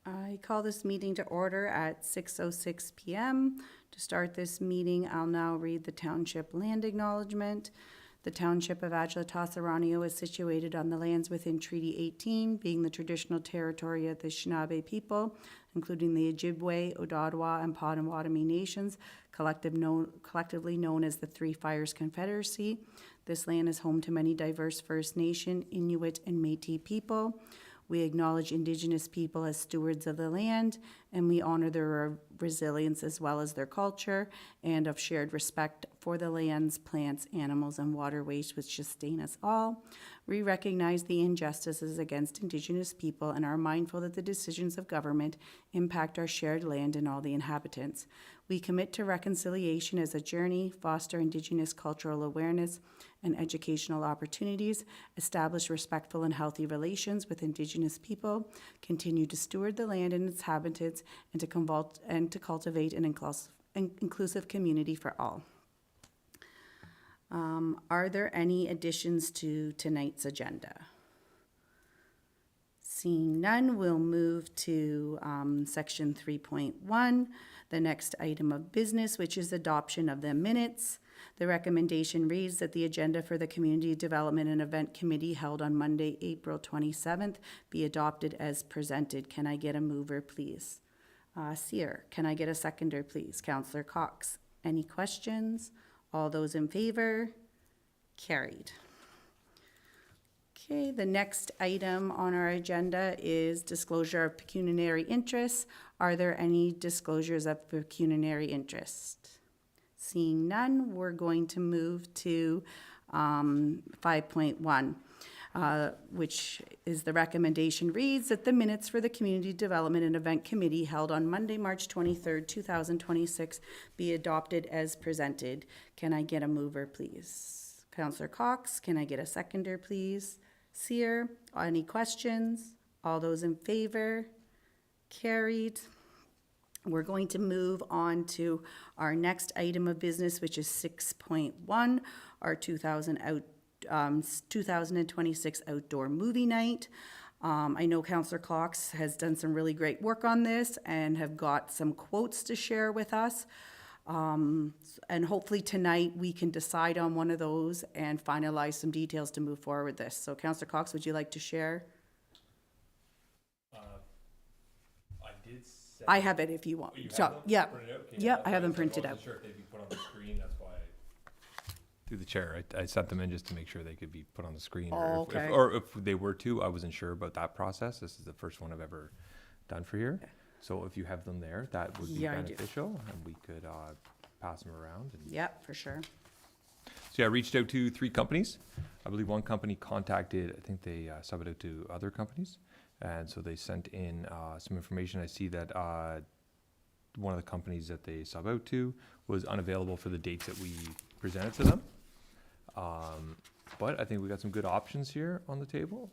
I call this meeting to order at 6:06 p.m. To start this meeting, I'll now read the Township Land Acknowledgement. The Township of Adjala-Tosorontio is situated on the lands within Treaty 18, being the traditional territory of the Anishinaabe people, including the Ojibwe, Odaatwa, and Potawatomi nations, collectively known as the Three Fires Confederacy. This land is home to many diverse First Nation, Inuit, and Métis people. We acknowledge Indigenous people as stewards of the land, and we honor their resilience as well as their culture and of shared respect for the lands, plants, animals, and waterways which sustain us all. We recognize the injustices against Indigenous people and are mindful that the decisions of government impact our shared land and all the inhabitants. We commit to reconciliation as a journey, foster Indigenous cultural awareness and educational opportunities, establish respectful and healthy relations with Indigenous people, continue to steward the land and its inhabitants, and to cultivate an inclusive community for all. Are there any additions to tonight's agenda? Seeing none, we'll move to section 3.1, the next item of business, which is adoption of the minutes. The recommendation reads that the agenda for the Community Development and Event Committee held on Monday, April 27th, be adopted as presented. Can I get a mover, please? Seer, can I get a seconder, please? Councillor Cox. Any questions? All those in favor? Carried. Okay, the next item on our agenda is disclosure of pecuniary interests. Are there any disclosures of pecuniary interest? Seeing none, we're going to move to 5.1. Which is the recommendation reads that the minutes for the Community Development and Event Committee held on Monday, March 23rd, 2026 be adopted as presented. Can I get a mover, please? Councillor Cox, can I get a seconder, please? Seer, any questions? All those in favor? Carried. We're going to move on to our next item of business, which is 6.1, our 2026 outdoor movie night. I know Councillor Cox has done some really great work on this and have got some quotes to share with us. And hopefully tonight we can decide on one of those and finalize some details to move forward with this. So Councillor Cox, would you like to share? I have it if you want. Yeah, yeah, I have them printed out. Sure, if they'd be put on the screen. That's why through the chair, I sent them in just to make sure they could be put on the screen. Okay. Or if they were to, I wasn't sure about that process. This is the first one I've ever done for here. So if you have them there, that would be beneficial, and we could pass them around. Yeah, for sure. So yeah, I reached out to 3 companies. I believe one company contacted, I think they subbed out to other companies. And so they sent in some information. I see that one of the companies that they sub out to was unavailable for the dates that we presented to them. But I think we got some good options here on the table.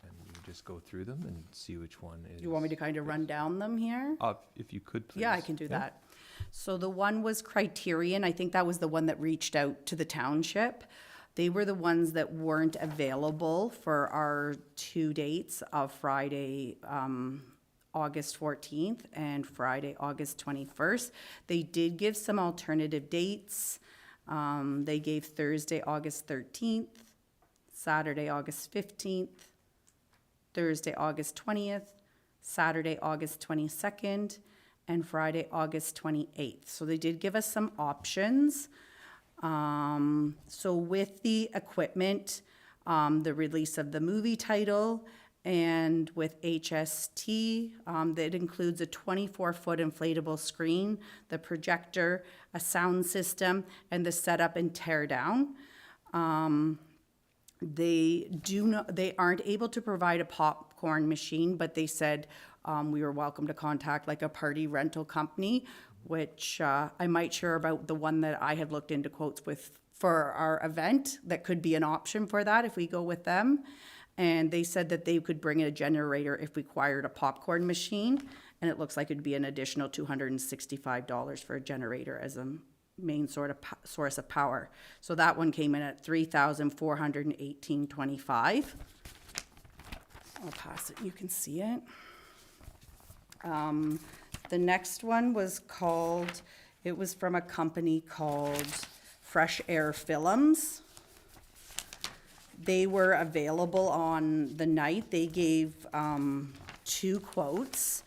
And we can just go through them and see which one is. You want me to kind of run down them here? If you could, please. Yeah, I can do that. So the one was Criterion. I think that was the one that reached out to the township. They were the ones that weren't available for our 2 dates of Friday, August 14th and Friday, August 21st. They did give some alternative dates. They gave Thursday, August 13th, Saturday, August 15th, Thursday, August 20th, Saturday, August 22nd, and Friday, August 28th. So they did give us some options. So with the equipment, the release of the movie title, and with HST, that includes a 24-foot inflatable screen, the projector, a sound system, and the setup and tear down. They aren't able to provide a popcorn machine, but they said we were welcome to contact like a party rental company, which I might share about the one that I had looked into quotes with for our event. That could be an option for that if we go with them. And they said that they could bring in a generator if we required a popcorn machine. And it looks like it'd be an additional $265 for a generator as a main source of power. So that one came in at $3,418.25. I'll pass it, you can see it. The next one was called, it was from a company called Fresh Air Films. They were available on the night. They gave 2 quotes.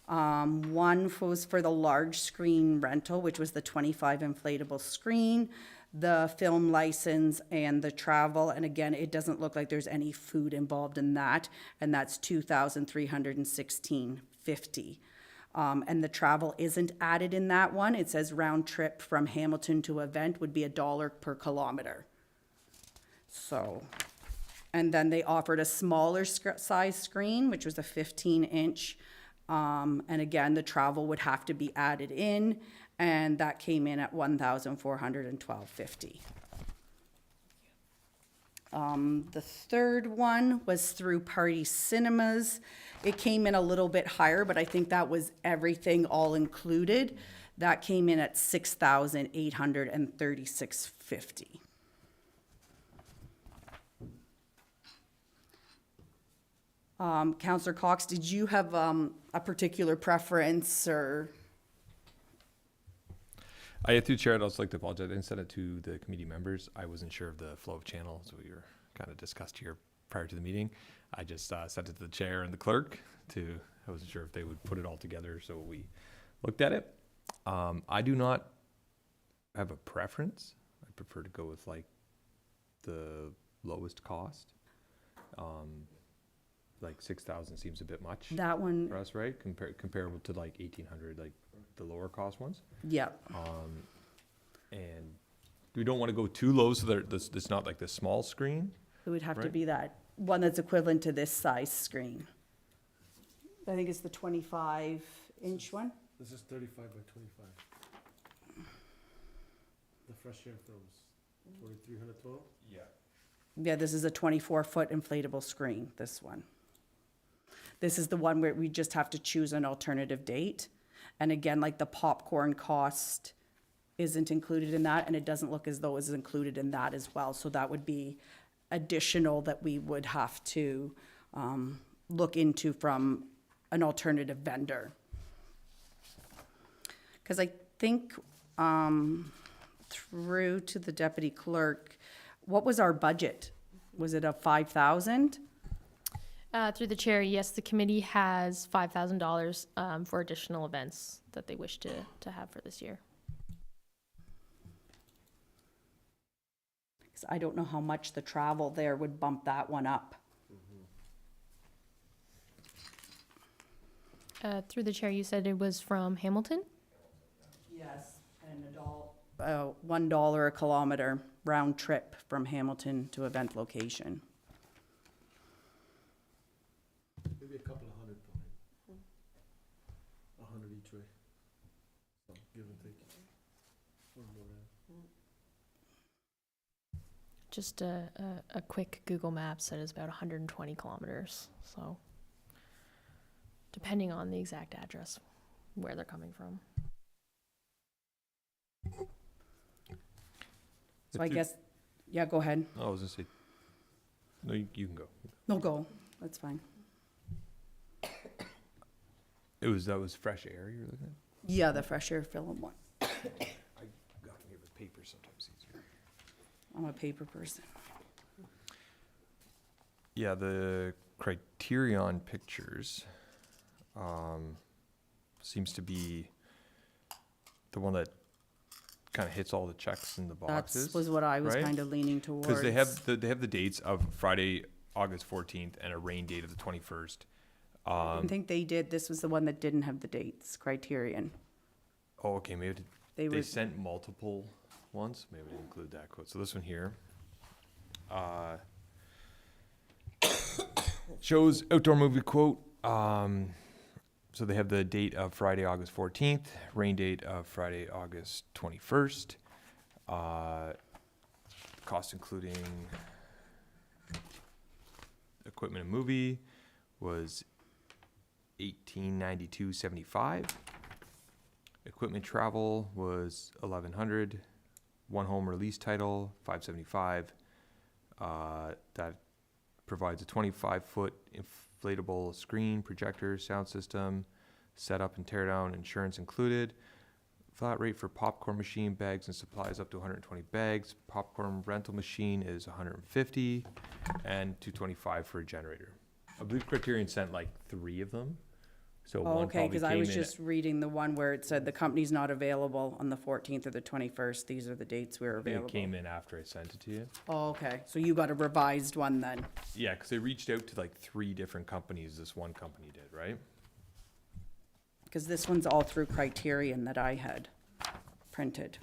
One was for the large screen rental, which was the 25 inflatable screen, the film license, and the travel. And again, it doesn't look like there's any food involved in that, and that's $2,316.50. And the travel isn't added in that one. It says round trip from Hamilton to event would be $1 per kilometer. So, and then they offered a smaller size screen, which was a 15-inch. And again, the travel would have to be added in, and that came in at $1,412.50. The third one was through Party Cinemas. It came in a little bit higher, but I think that was everything all included. That came in at $6,836.50. Councillor Cox, did you have a particular preference or? Through the chair, I'd also like to apologize. I didn't send it to the committee members. I wasn't sure of the flow of channels we were kind of discussed here prior to the meeting. I just sent it to the chair and the clerk I wasn't sure if they would put it all together, so we looked at it. I do not have a preference. I prefer to go with like the lowest cost. Like 6,000 seems a bit much That one, for us, right? Comparable to like 1,800, like the lower cost ones. yeah. And we don't want to go too low so that it's not like the small screen. It would have to Right. be that one that's equivalent to this size screen. I think it's the 25-inch one. This is 35 by 25. The Fresh Air Films, 2,312. Yeah. Yeah, this is a 24-foot inflatable screen, this one. This is the one where we just have to choose an alternative date. And again, like the popcorn cost isn't included in that, and it doesn't look as though it's included in that as well. So that would be additional that we would have to look into from an alternative vendor. Because I think through to the deputy clerk, what was our budget? Was it a 5,000? Through the chair, yes, the committee has $5,000 for additional events that they wish to have for this year. 'Cause I don't know how much the travel there would bump that one up. Through the chair, you said it was from Hamilton? Yes, and $1 a kilometer round trip from Hamilton to event location. Maybe a couple of hundred, probably. 100 each way. So, give and take. Or more than. Just a quick Google Maps said it's about 120 kilometers. So depending on the exact address, where they're coming from. So I guess, yeah, go ahead. I was gonna say, no, you can go. No, go. That's fine. That was Fresh Air you're looking at? Yeah, the Fresh Air Film one. I got here with paper sometimes easier. I'm a paper person. Yeah, the Criterion Pictures seems to be the one that kind of hits all the checks in the boxes. That was what I was right? kind of leaning towards. Because they have the dates of Friday, August 14th, and a rain date of the 21st. I think they did, this was the one that didn't have the dates, Criterion. Oh, okay, maybe They they were, sent multiple ones. Maybe I didn't include that quote. So this one here shows outdoor movie quote. So they have the date of Friday, August 14th, rain date of Friday, August 21st. Cost including equipment and movie was $1,892.75. Equipment travel was $1,100. One home release title $575. That provides a 25-foot inflatable screen, projector, sound system, setup and tear down, insurance included. Flat rate for popcorn machine, bags and supplies up to 120 bags. Popcorn rental machine is 150, and 225 for a generator. I believe Criterion sent like 3 of them. So Oh, one okay, probably because I came was in. just reading the one where it said the company's not available on the 14th or the 21st. These are the dates we're I think available. it came in after I sent it to you. Oh, okay, so you got a revised one then? Yeah, because they reached out to like 3 different companies. This one company did, right? Because this one's all through Criterion that I had printed.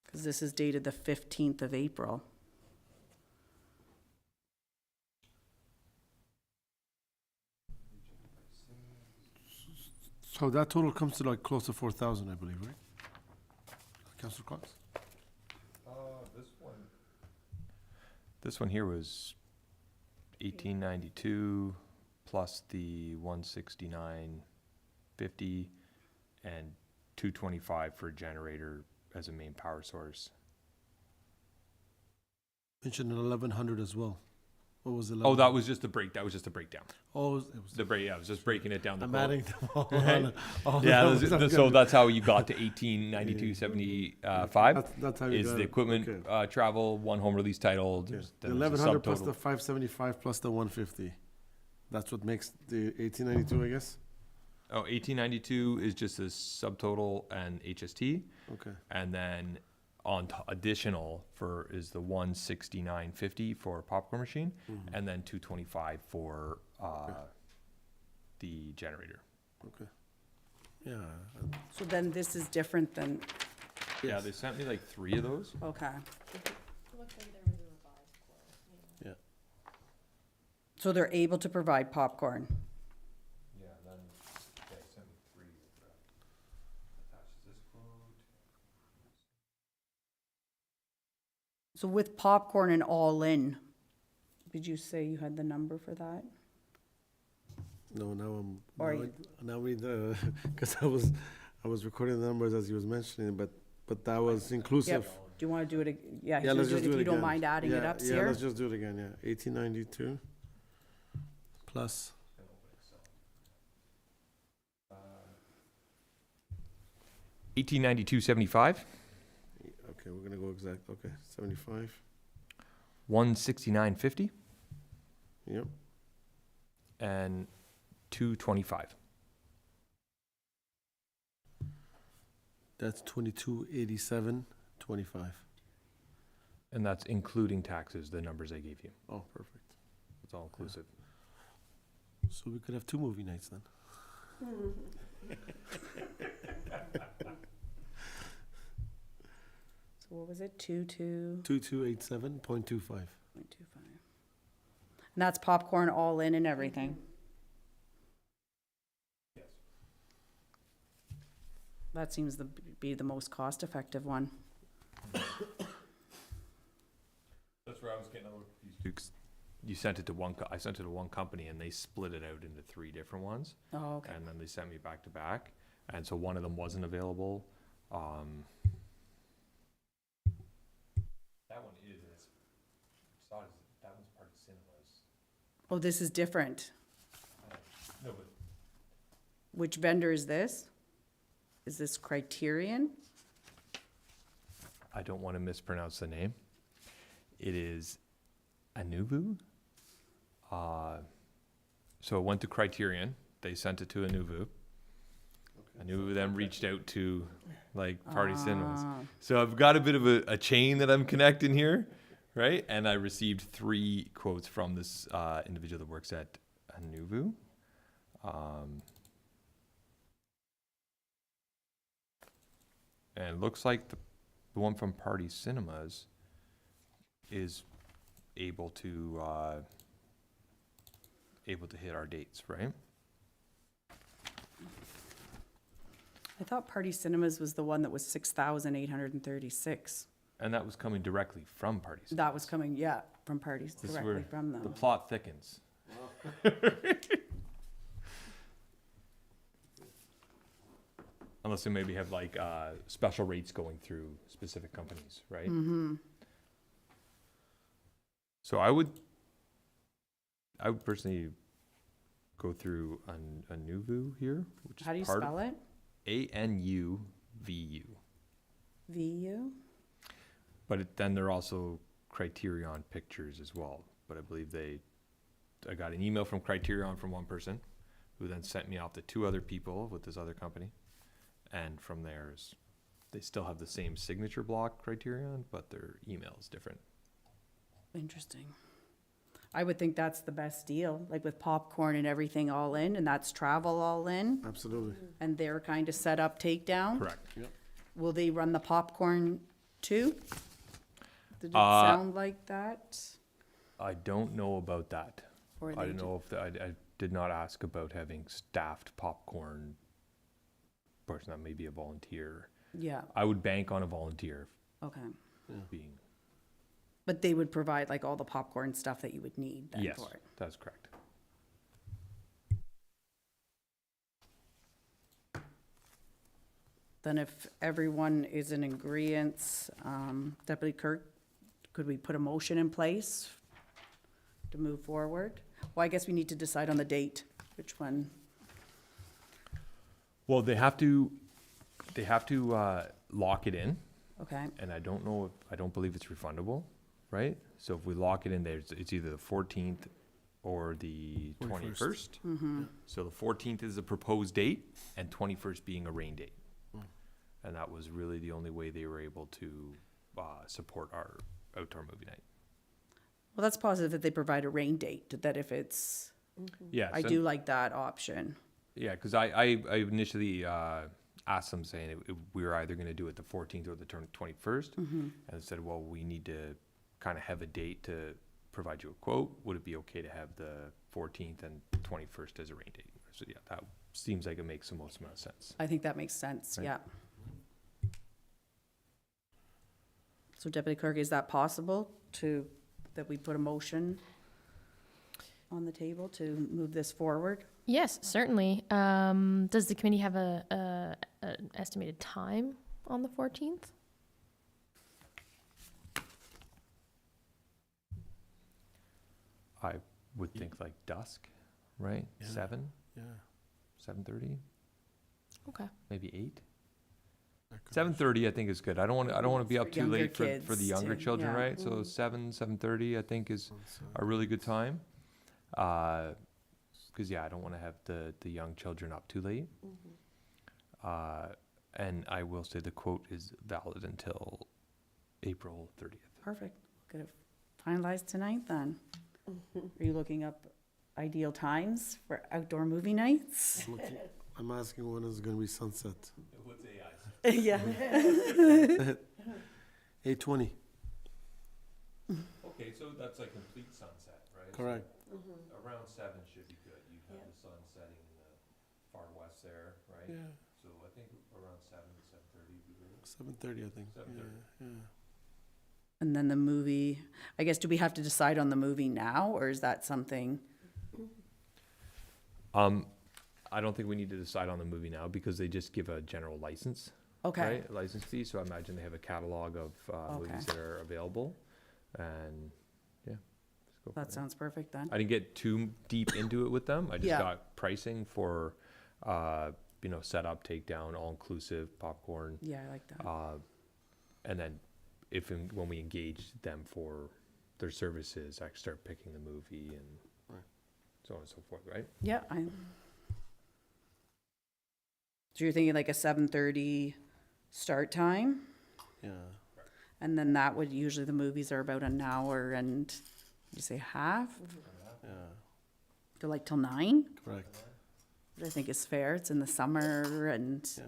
Because this is dated the 15th of April. So that total comes to like close to 4,000, I believe, right? Councillor Cox? This one here was 1892 plus the 169.50 and 225 for a generator as a main power source. Mentioned 1,100 as well. What was the? Oh, that was just the break. That was just a breakdown. Oh, it was. The break. Yeah, I was just breaking it down. I'm quote. adding them all. Right? all Yeah, those, so that's how you got to 1892.75. That's how you Is got the it. equipment Okay. travel, one home release title, Okay. there's- The then there's a 1,100 plus the subtotal. 575 plus the 150. That's what makes the 1892, I guess. Oh, 1892 is just a subtotal and HST, Okay. and then additional for is the 169.50 for popcorn machine, Mhm. and then 225 for the generator. Okay. Yeah. So then this is different than, Yeah, they sent me like 3 of those. okay. Yeah. So they're able to provide popcorn. Yeah, then they sent me 3. Attaches this quote. So with popcorn and all in, did you say you had the number for that? No, now I'm. Or Now, you- now we because I was recording the numbers as he was mentioning, but that was inclusive. Yep. Do you want to do it, yeah, Yeah, so let's do it just do if it you don't again. mind adding it Yeah, up, Yeah, Sierra? let's just do it again, yeah. 1892 plus, 1892.75, okay, we're gonna go exact, okay, 75, 169.50, yep, and 225. that's 2287.25. And that's including taxes, the numbers I gave you. Oh, perfect. It's all inclusive. So we could have 2 movie nights then. So what was it, 22.25? 2287.25. And that's popcorn all in and everything? Yes. That seems to be the most cost-effective one. That's where I was getting a little confused too, 'cause you sent it to I sent it to one company and they split it out into 3 different ones. Oh, okay. And then they sent me back to back. And so one of them wasn't available. That one is, and it's, that one's part of cinemas. Oh, this is different. No, but Which vendor is this? Is this Criterion? I don't want to mispronounce the name. It is Anuvu. So it went to Criterion. They sent it to Anuvu. Anuvu then reached out to like Party Cinemas. Ah, So I've got a bit of a chain that I'm connecting here, right? And I received 3 quotes from this individual that works at Anuvu. And it looks like the one from Party Cinemas is able to hit our dates, right? I thought Party Cinemas was the one that was 6,836. And that was coming directly from Party Cinemas. That was coming, yeah, from parties, This is directly where from The them. plot thickens. Unless they maybe have like special rates going through specific companies, right? Mm-hmm. So I would personally go through a Anuvu here, which is How do you part spell it? ANUVU. VU? But then there are also Criterion pictures as well. But I believe I got an email from Criterion from one person, who then sent me off to two other people with this other company. And from there, they still have the same signature block Criterion, but their email is different. Interesting. I would think that's the best deal, like with popcorn and everything all in, and that's travel all in, Absolutely. and they're kind of set up takedown. Correct. Will they run the popcorn too? Did it Uh, sound like that? I don't know about that. Or I they don't know if, I did not ask about having staffed popcorn person. That may be a volunteer. Yeah, I would bank on a volunteer okay. being, But they would provide like all the popcorn stuff that you would need then yes, for it. that's correct. Then if everyone is in agreeance, Deputy Kirk, could we put a motion in place to move forward? Well, I guess we need to decide on the date, which one. Well, they have to lock it in, Okay, and I don't believe it's refundable, right? So if we lock it in there, it's either the 14th or the 21st. So the 14th is the proposed date, and 21st being a rain date. And that was really the only way they were able to support our outdoor movie night. well, that's positive that they provide a rain date, that if it's, Yes, I do like that option. Yeah, because I initially asked them saying we were either going to do it the 14th or the 21st, and they said, well, we need to kind of have a date to provide you a quote. Would it be okay to have the 14th and 21st as a rain date? So yeah, that seems like it makes the most amount of sense. I think that makes sense, Right. yeah. So Deputy Clerk, is that possible that we put a motion on the table to move this forward? Yes, certainly. Does the committee have an estimated time on the 14th? I would think like dusk, right? Yeah. 7:30, Okay. maybe 8. That could 7:30 I think is good. I don't want to be For up too younger late for the kids younger too, children, yeah. right? So 7:30 I think is be- a really good time. Because yeah, I don't want to have the young children up too late. And I will say the quote is valid until April 30th. Perfect. Get it finalized tonight then. Are you looking up ideal times for outdoor movie nights? I'm asking when is gonna be sunset. What's AI? Yeah. 8:20, Okay, so that's like complete sunset, right? correct. Around 7 should be good. You have the sun setting in the far west there, right? Yeah, So I think around 7:30 would be good. 7:30, I think. 7:30. Yeah. And then the movie, I guess, do we have to decide on the movie now, or is that something? I don't think we need to decide on the movie now because they just give a general license, Okay, right? A license fee. So I imagine they have a catalog of movies Okay. that are available, and yeah, just go from that there. sounds perfect then. I didn't get too deep into it with them. I just Yeah. got pricing for, setup, takedown, all inclusive popcorn, Yeah, I like that. and then when we engage them for their services, I start picking the movie and Right. so on and so forth, right? Yeah, so you're thinking like a 7:30 start time? Yeah, And then that would, usually the movies are about an hour and, you say half? yeah, Go like till 9? correct. Which I think is fair. It's in the summer and, Yeah.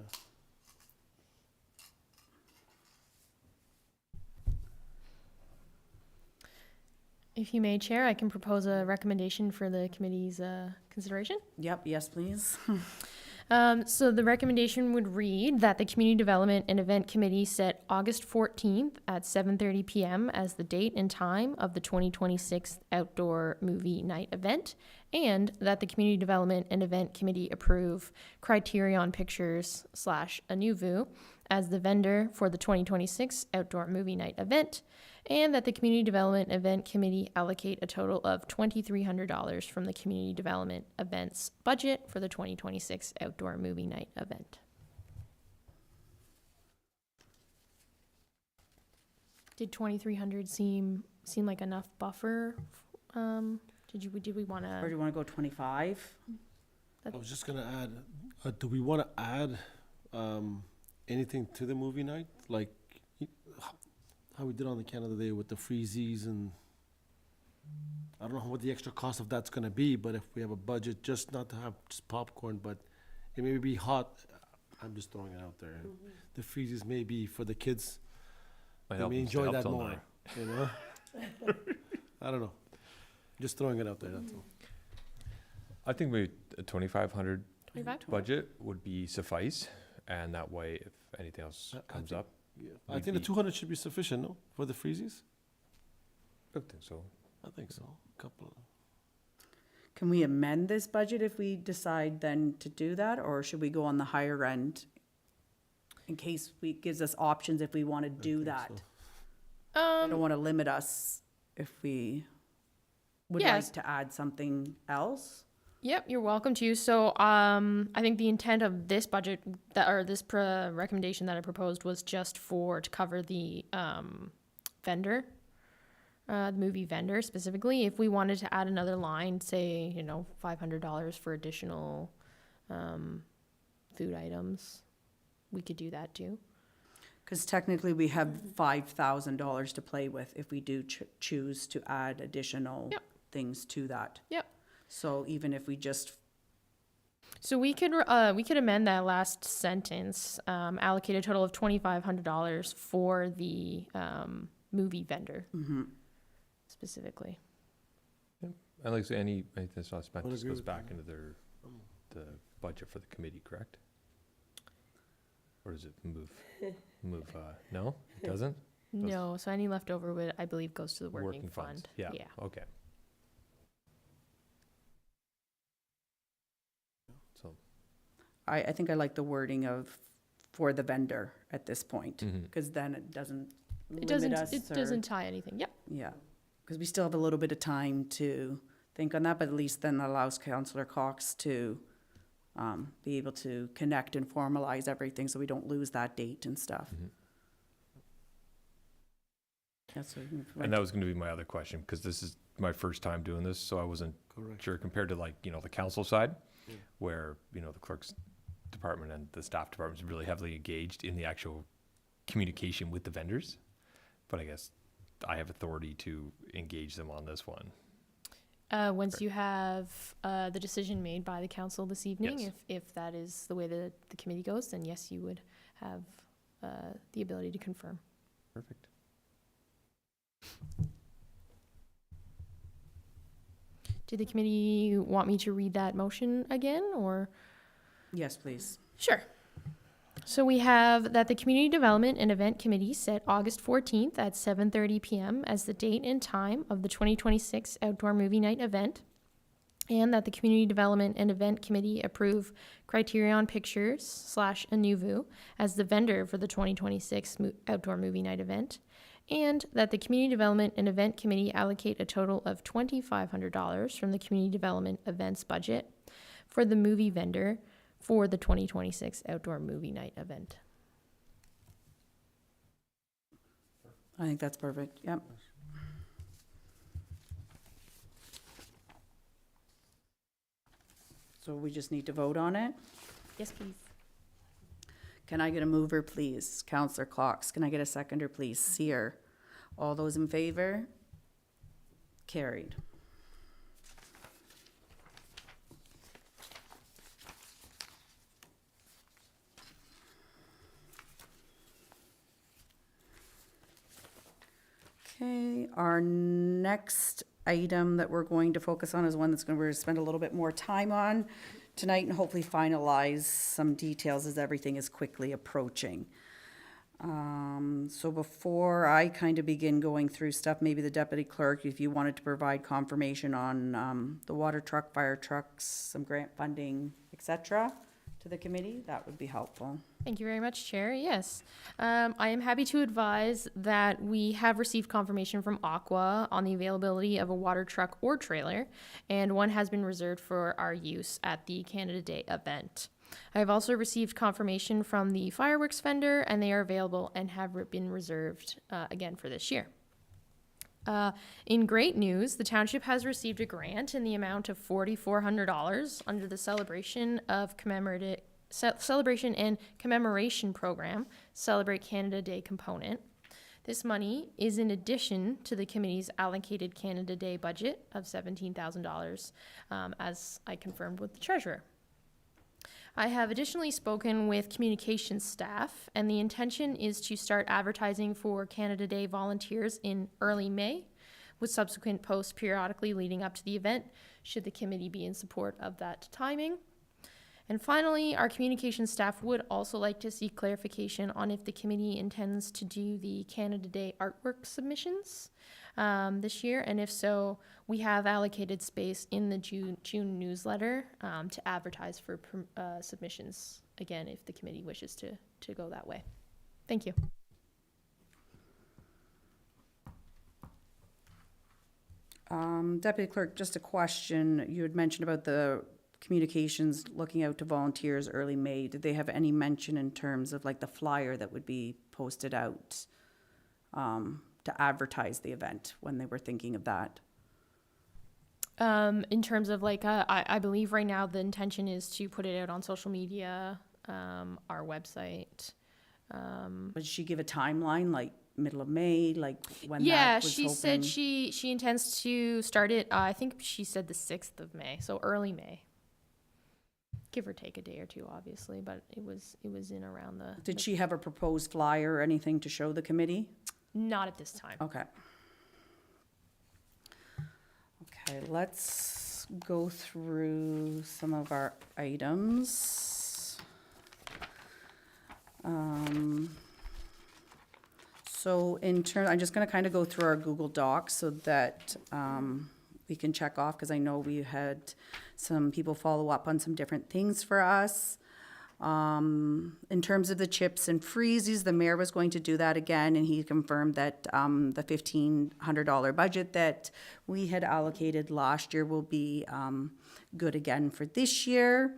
If you may, Chair, I can propose a recommendation for the committee's consideration. yep, yes, please. So the recommendation would read that the Community Development and Event Committee set August 14th at 7:30 p.m. as the date and time of the 2026 Outdoor Movie Night event, and that the Community Development and Event Committee approve Criterion Pictures / Anuvu as the vendor for the 2026 Outdoor Movie Night event, and that the Community Development Event Committee allocate a total of $2,300 from the Community Development Events budget for the 2026 outdoor movie night event. Did 2,300 seem like enough buffer? Did we want Or do to? you want to go 25? I was just gonna add, do we wanna add, anything to the movie night? Like, how we did on the Canada Day with the freezies and, I don't know what the extra cost of that's gonna be, but if we have a budget, just not to have just popcorn, but it may be hot, I'm just throwing it out there. The freezies may be for the kids, Might they help may them stay enjoy up that till more, 9. you know? I don't know. Just throwing it out there, that's all. I think maybe a 2,500 25? budget would be suffice, and that way, if anything else I comes think- up, Yeah, I We'd think the be- 200 should be sufficient, no, for the freezies? I don't think so. I think so, couple. Can we amend this budget if we decide then to do that, or should we go on the higher end? In case gives us options if we want to do that. I don't want to limit us if we would Yes. like to add something else. Yep, you're welcome to. So, I think the intent of this budget recommendation that I proposed was just to cover the vendor, the movie vendor specifically. If we wanted to add another line, say, $500 for additional food items, we could do that too. Because technically, we have $5,000 to play with if we do choose to add additional Yep. things to that. Yep. So even if we just, So we could amend that last sentence, allocate a total of $2,500 for the movie vendor specifically. And like I say, anything that's not spent Would just agree goes with back that. into the budget for the committee, correct? Or does it move, no, it doesn't? No, so any leftover would, I believe, goes to the working funds, fund. yeah, okay. So, I think I like the wording of for the vendor at this point, mhm. because then it doesn't It limit us. it or- doesn't tie anything. Yep. Yeah, because we still have a little bit of time to think on that, but at least then allows Councillor Cox to be able to connect and formalize everything so we don't lose that date and stuff. Mhm. That's what And that was gonna be my other question, because this is my first time doing this, so I wasn't Correct. sure compared to the council side, Yeah. where, the clerk's department and the staff department is really heavily engaged in the actual communication with the vendors. But I guess I have authority to engage them on this one. Once you have the decision made by the council this evening, Yes. if that is the way the committee goes, then yes, you would have the ability to confirm. Perfect. Did the committee want me to read that motion again, or? Yes, please. Sure. So we have that the Community Development and Event Committee set August 14th at 7:30 p.m. as the date and time of the 2026 Outdoor Movie Night event, and that the Community Development and Event Committee approve Criterion Pictures / Anuvu as the vendor for the 2026 Outdoor Movie Night event, and that the Community Development and Event Committee allocate a total of $2,500 from the Community Development Events budget for the movie vendor for the 2026 Outdoor Movie Night event. I think that's perfect, yep. So we just need to vote on it? Yes, please. Can I get a mover, please? Councillor Cox. Can I get a seconder, please? Seer. All those in favor? Carried. Okay, our next item that we're going to focus on is one we're going to spend a little bit more time on tonight and hopefully finalize some details as everything is quickly approaching. So before I kind of begin going through stuff, maybe the deputy clerk, if you wanted to provide confirmation on the water truck, fire trucks, some grant funding, et cetera, to the committee, that would be helpful. Thank you very much, Chair. Yes. I am happy to advise that we have received confirmation from Aqua on the availability of a water truck or trailer, and one has been reserved for our use at the Canada Day event. I have also received confirmation from the fireworks vendor, and they are available and have been reserved again for this year. In great news, the township has received a grant in the amount of $4,400 under the Celebration and Commemoration Program, Celebrate Canada Day component. This money is in addition to the committee's allocated Canada Day budget of $17,000, as I confirmed with the treasurer. I have additionally spoken with communications staff, and the intention is to start advertising for Canada Day volunteers in early May, with subsequent posts periodically leading up to the event, should the committee be in support of that timing. And finally, our communications staff would also like to see clarification on if the committee intends to do the Canada Day artwork submissions this year, and if so, we have allocated space in the June newsletter to advertise for submissions, again, if the committee wishes to go that way. Thank you. Deputy Clerk, just a question. You had mentioned about the communications looking out to volunteers early May. Did they have any mention in terms of like the flyer that would be posted out to advertise the event when they were thinking of that? In terms of like, I believe right now the intention is to put it out on social media, our website. Did she give a timeline, like middle of May, like when Yeah, that was she said she intends to start it, I think she said the 6th of May, so early May. Give or take a day or two, obviously, but it was in around the... Did she have a proposed flyer or anything to show the committee? Not at this time. Okay. Okay, let's go through some of our items. So in turn, I'm just gonna kind of go through our Google Docs so that we can check off, because I know we had some people follow up on some different things for us. In terms of the chips and freezies, the mayor was going to do that again, and he confirmed that the $1,500 budget that we had allocated last year will be good again for this year.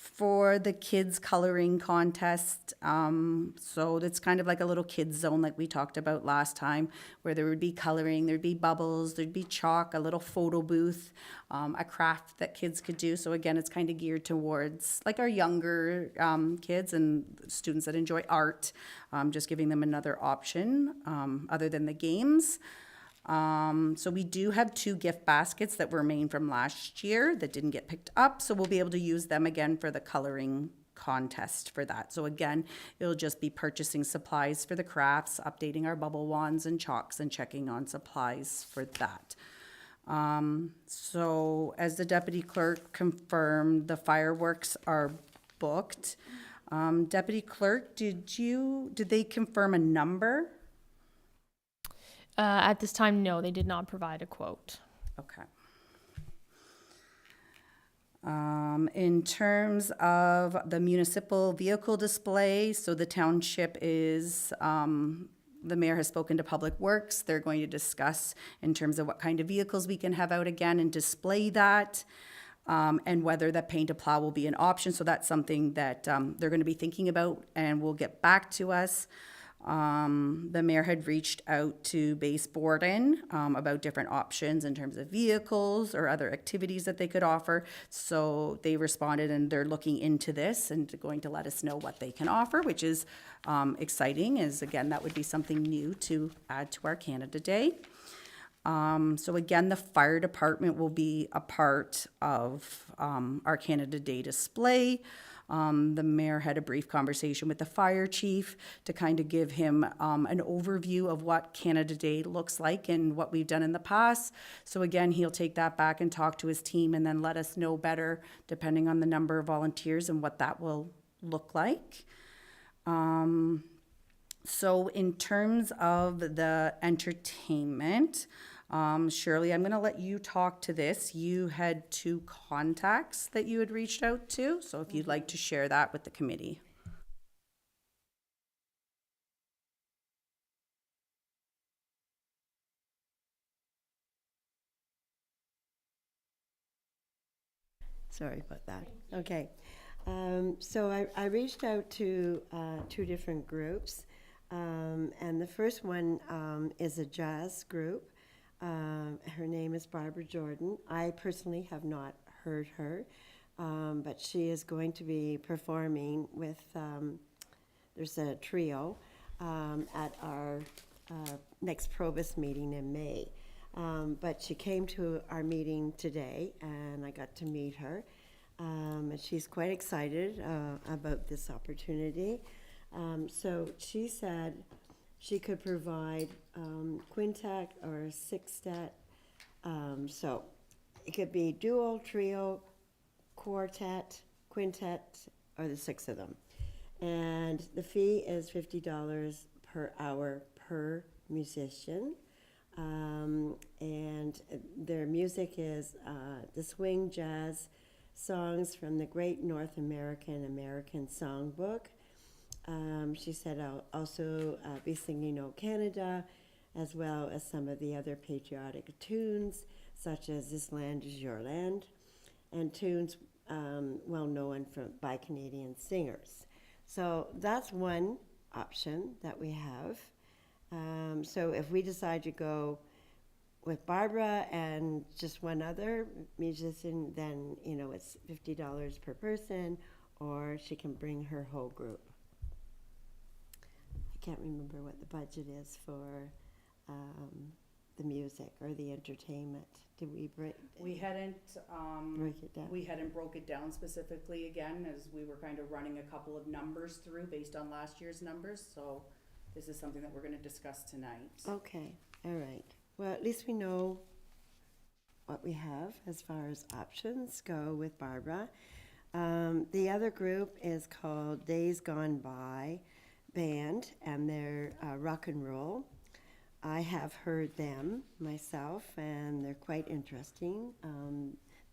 For the kids coloring contest, so it's kind of like a little kids zone like we talked about last time, where there would be coloring, there'd be bubbles, there'd be chalk, a little photo booth, a craft that kids could do. So again, it's kind of geared towards like our younger kids and students that enjoy art, just giving them another option other than the games. So we do have 2 gift baskets that remain from last year that didn't get picked up, so we'll be able to use them again for the coloring contest for that. So again, it'll just be purchasing supplies for the crafts, updating our bubble wands and chalks, and checking on supplies for that. So as the deputy clerk confirmed, the fireworks are booked. Deputy clerk, did they confirm a number? At this time, no, they did not provide a quote. Okay. In terms of the municipal vehicle display, so the township is, the mayor has spoken to Public Works. They're going to discuss in terms of what kind of vehicles we can have out again and display that, and whether the paint to plow will be an option. So that's something that they're going to be thinking about and will get back to us. The mayor had reached out to Base Borden about different options in terms of vehicles or other activities that they could offer. So they responded, and they're looking into this and going to let us know what they can offer, which is exciting, as again, that would be something new to add to our Canada Day. So again, the fire department will be a part of our Canada Day display. The mayor had a brief conversation with the fire chief to kind of give him an overview of what Canada Day looks like and what we've done in the past. So again, he'll take that back and talk to his team and then let us know better, depending on the number of volunteers and what that will look like. So in terms of the entertainment, Shirley, I'm gonna let you talk to this. You had 2 contacts that you had reached out to, so if you'd like to share that with the committee. Sorry about that. Okay. So I reached out to 2 different groups. And the first one is a jazz group. Her name is Barbara Jordan. I personally have not heard her, but she is going to be performing with, there's a trio at our next Probus meeting in May. But she came to our meeting today, and I got to meet her. And she's quite excited about this opportunity. So she said she could provide quintet or sextet. So it could be duo, trio, quartet, quintet, or the 6 of them. And the fee is $50 per hour per musician. And their music is the swing jazz songs from the Great North American Songbook. She said I'll also be singing O Canada, as well as some of the other patriotic tunes, such as This Land Is Your Land, and tunes well known by Canadian singers. So that's one option that we have. So if we decide to go with Barbara and just one other musician, then, it's $50 per person, or she can bring her whole group. I can't remember what the budget is for the music or the entertainment. Did we break? We hadn't, break it down? we hadn't broke it down specifically again, as we were kind of running a couple of numbers through based on last year's numbers, so this is something that we're gonna discuss tonight. Okay, all right. Well, at least we know what we have as far as options go with Barbara. The other group is called Days Gone By Band, and they're rock and roll. I have heard them myself, and they're quite interesting.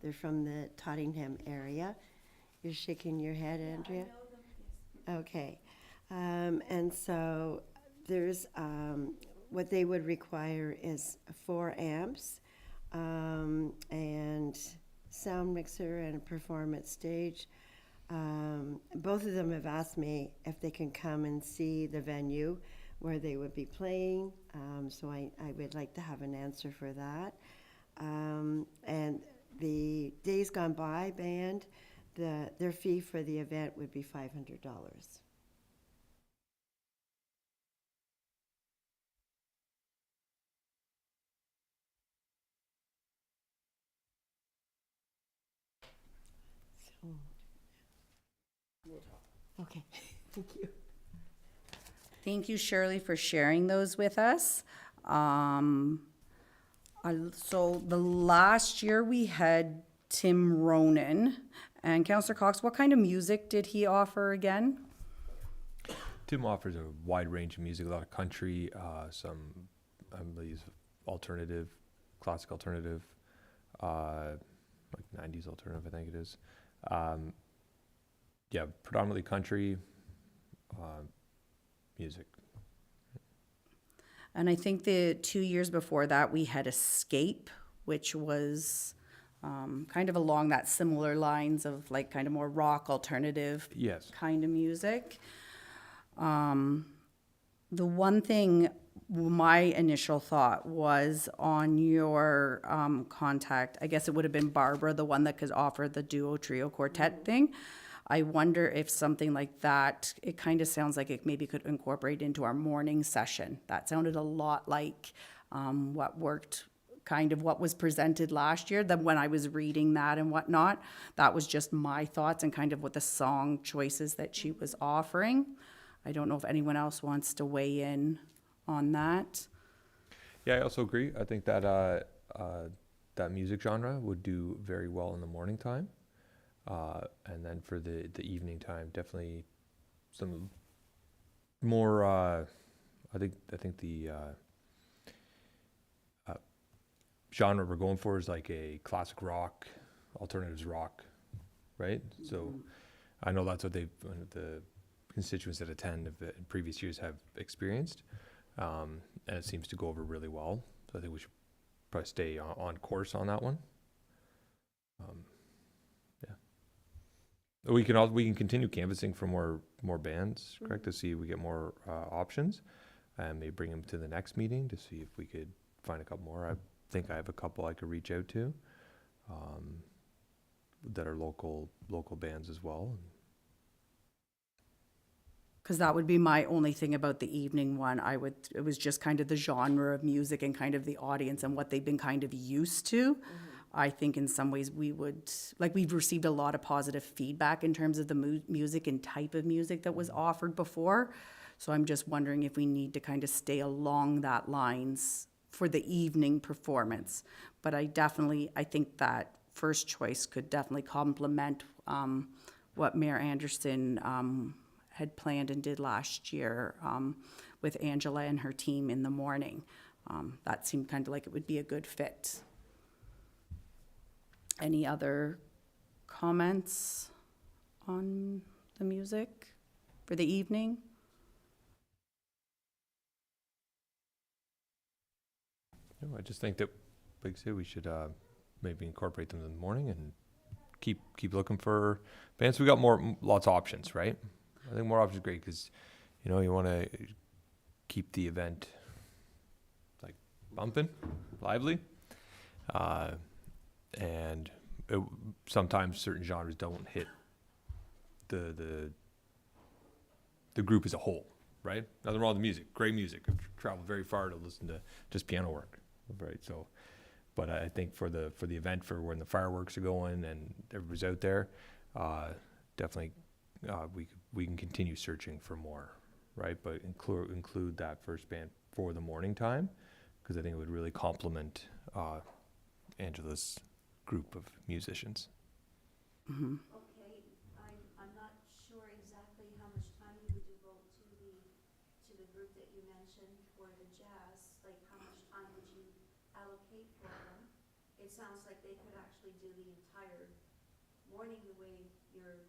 They're from the Tottenham area. You're shaking your head, Andrea? I know them, yes. Okay. And so there's what they would require is 4 amps and sound mixer and a performance stage. Both of them have asked me if they can come and see the venue where they would be playing. So I would like to have an answer for that. And the Days Gone By band, their fee for the event would be $500. So, We'll talk. okay, thank you. Thank you, Shirley, for sharing those with us. So the last year we had Tim Ronan. And Councillor Cox, what kind of music did he offer again? Tim offers a wide range of music, a lot of country, some, I believe, alternative, classic alternative, like 90s alternative, I think it is. Yeah, predominantly country music. And I think the 2 years before that, we had Escape, which was kind of along that similar lines of like kind of more rock alternative Yes. kind of music. The one thing, my initial thought was on your contact, I guess it would have been Barbara, the one that could offer the duo, trio, quartet thing. I wonder if something like that, it kind of sounds like it maybe could incorporate into our morning session. That sounded a lot like what worked, kind of what was presented last year. Then when I was reading that and whatnot, that was just my thoughts and kind of what the song choices that she was offering. I don't know if anyone else wants to weigh in on that. Yeah, I also agree. I think that that music genre would do very well in the morning time. And then for the evening time, definitely some more, I think the genre we're going for is like a classic rock, alternatives rock, right? So I know that's what the constituents that attend in previous years have experienced, and it seems to go over really well. So I think we should probably stay on course on that one. Yeah, we can continue canvassing for more bands, correct? To see if we get more options, and maybe bring them to the next meeting to see if we could find a couple more. I think I have a couple I could reach out to, that are local bands as well. Because that would be my only thing about the evening one. It was just kind of the genre of music and kind of the audience and what they've been kind of used to. I think in some ways we've received a lot of positive feedback in terms of the music and type of music that was offered before. So I'm just wondering if we need to kind of stay along that lines for the evening performance. But I think that first choice could definitely complement what Mayor Anderson had planned and did last year with Angela and her team in the morning. That seemed kind of like it would be a good fit. Any other comments on the music for the evening? No, I just think that, like I said, we should maybe incorporate them in the morning and keep looking for bands. We got lots of options, right? I think more options are great because, you want to keep the event like bumping, lively, and sometimes certain genres don't hit the group as a whole, right? Nothing wrong with the music, great music. I've traveled very far to listen to just piano work, right? So, but I think for the event, for when the fireworks are going and everybody's out there, definitely we can continue searching for more, right? But include that first band for the morning time, because I think it would really complement Angela's group of musicians. Mm-hmm. Okay, I'm not sure exactly how much time you would devote to the group that you mentioned for the jazz. Like, how much time would you allocate for them? It sounds like they could actually do the entire morning the way your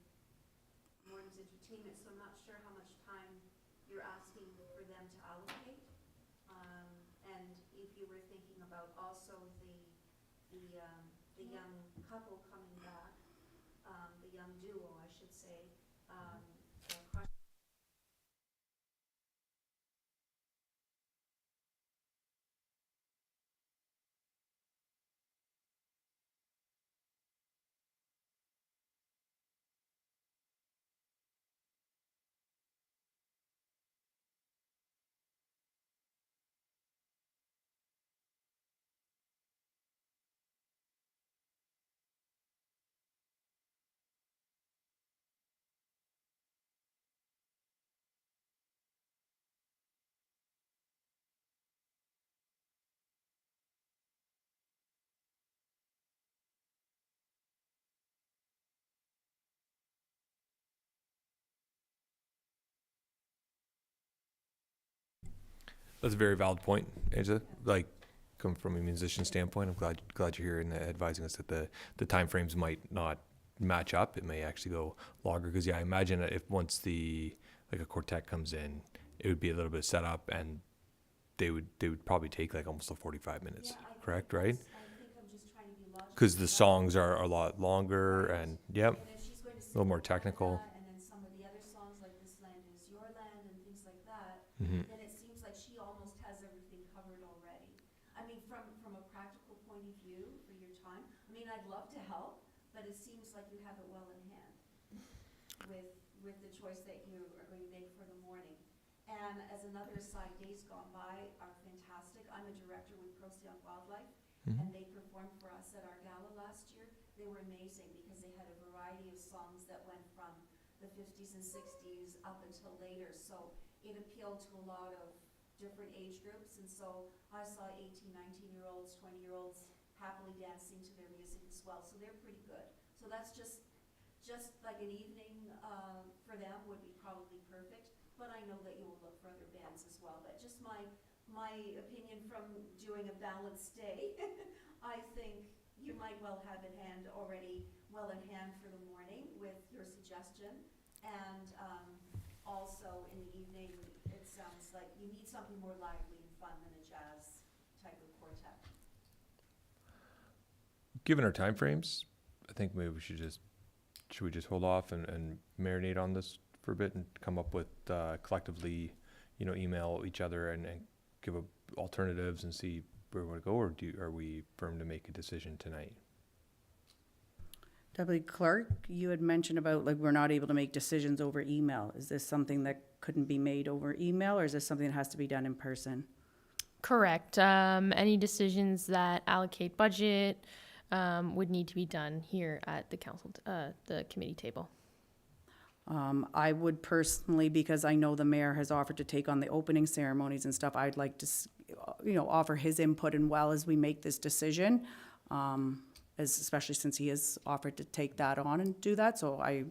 morning's entertainment, so I'm not sure how much time you're asking for them to allocate. And if you were thinking about also the young couple coming back, the young duo, I should say, the crush. That's a very valid point, Angela. Like, come from a musician standpoint, I'm glad you're here and advising us that the time frames might not match up. It may actually go longer because I imagine if once a quartet comes in, it would be a little bit set up and they would probably take like almost 45 minutes, correct, right? I think I'm just trying to be logical. Because the songs are a lot longer and And if she's going to sing a little more technical. and then some of the other songs like This Land Is Your Land and things like that, Mm-hmm. then it seems like she almost has everything covered already. I mean, from a practical point of view for your time, I mean, I'd love to help, but it seems like you have it well in hand with the choice that you are going to make for the morning. And as another aside, Days Gone By are fantastic. I'm a director with Procyon Wildlife, Mm-hmm. and they performed for us at our gala last year. They were amazing because they had a variety of songs that went from the 50s and 60s up until later. So it appealed to a lot of different age groups. And so I saw 18, 19-year-olds, 20-year-olds happily dancing to their music as well. So they're pretty good. So that's just like an evening for them would be probably perfect. But I know that you will look for other bands as well. But just my opinion from doing a balanced day I think you might well have in hand already, well in hand for the morning with your suggestion. And also in the evening, it sounds like you need something more lively and fun than a jazz type of quartet. Given our timeframes, I think maybe we should we just hold off and marinate on this for a bit and come up with collectively, email each other and give alternatives and see where we want to go, or are we firm to make a decision tonight? Deputy Clerk, you had mentioned about like we're not able to make decisions over email. Is this something that couldn't be made over email, or is this something that has to be done in person? Correct. Any decisions that allocate budget would need to be done here at the council, the committee table. I would personally, because I know the mayor has offered to take on the opening ceremonies and stuff, I'd like to, offer his input and well as we make this decision, especially since he has offered to take that on and do that. So I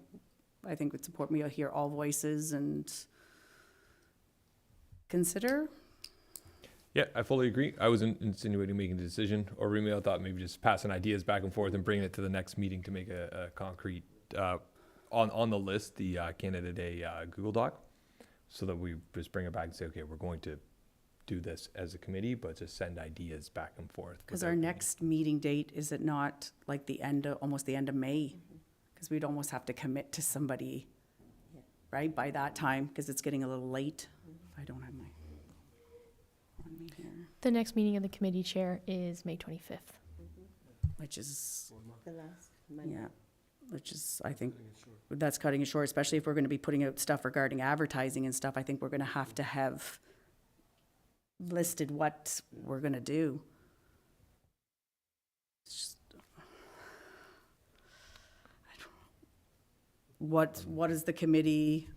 think it's important we hear all voices and consider. Yeah, I fully agree. I wasn't insinuating making a decision over email. I thought maybe just passing ideas back and forth and bringing it to the next meeting to make a concrete, on the list, the Canada Day Google Doc, so that we just bring it back and say, okay, we're going to do this as a committee, but just send ideas back and forth. Because our next meeting date, is it not like almost the end of May? Because we'd almost have to commit to somebody, right, by that time, because it's getting a little late. I don't have my, on me here, The next meeting of the committee chair is May 25th. which is, The last Monday. yeah, which is, I think, that's cutting it short, especially if we're going to be putting out stuff regarding advertising and stuff. I think we're going to have listed what we're going to do. It's just, I don't know. What is the committee,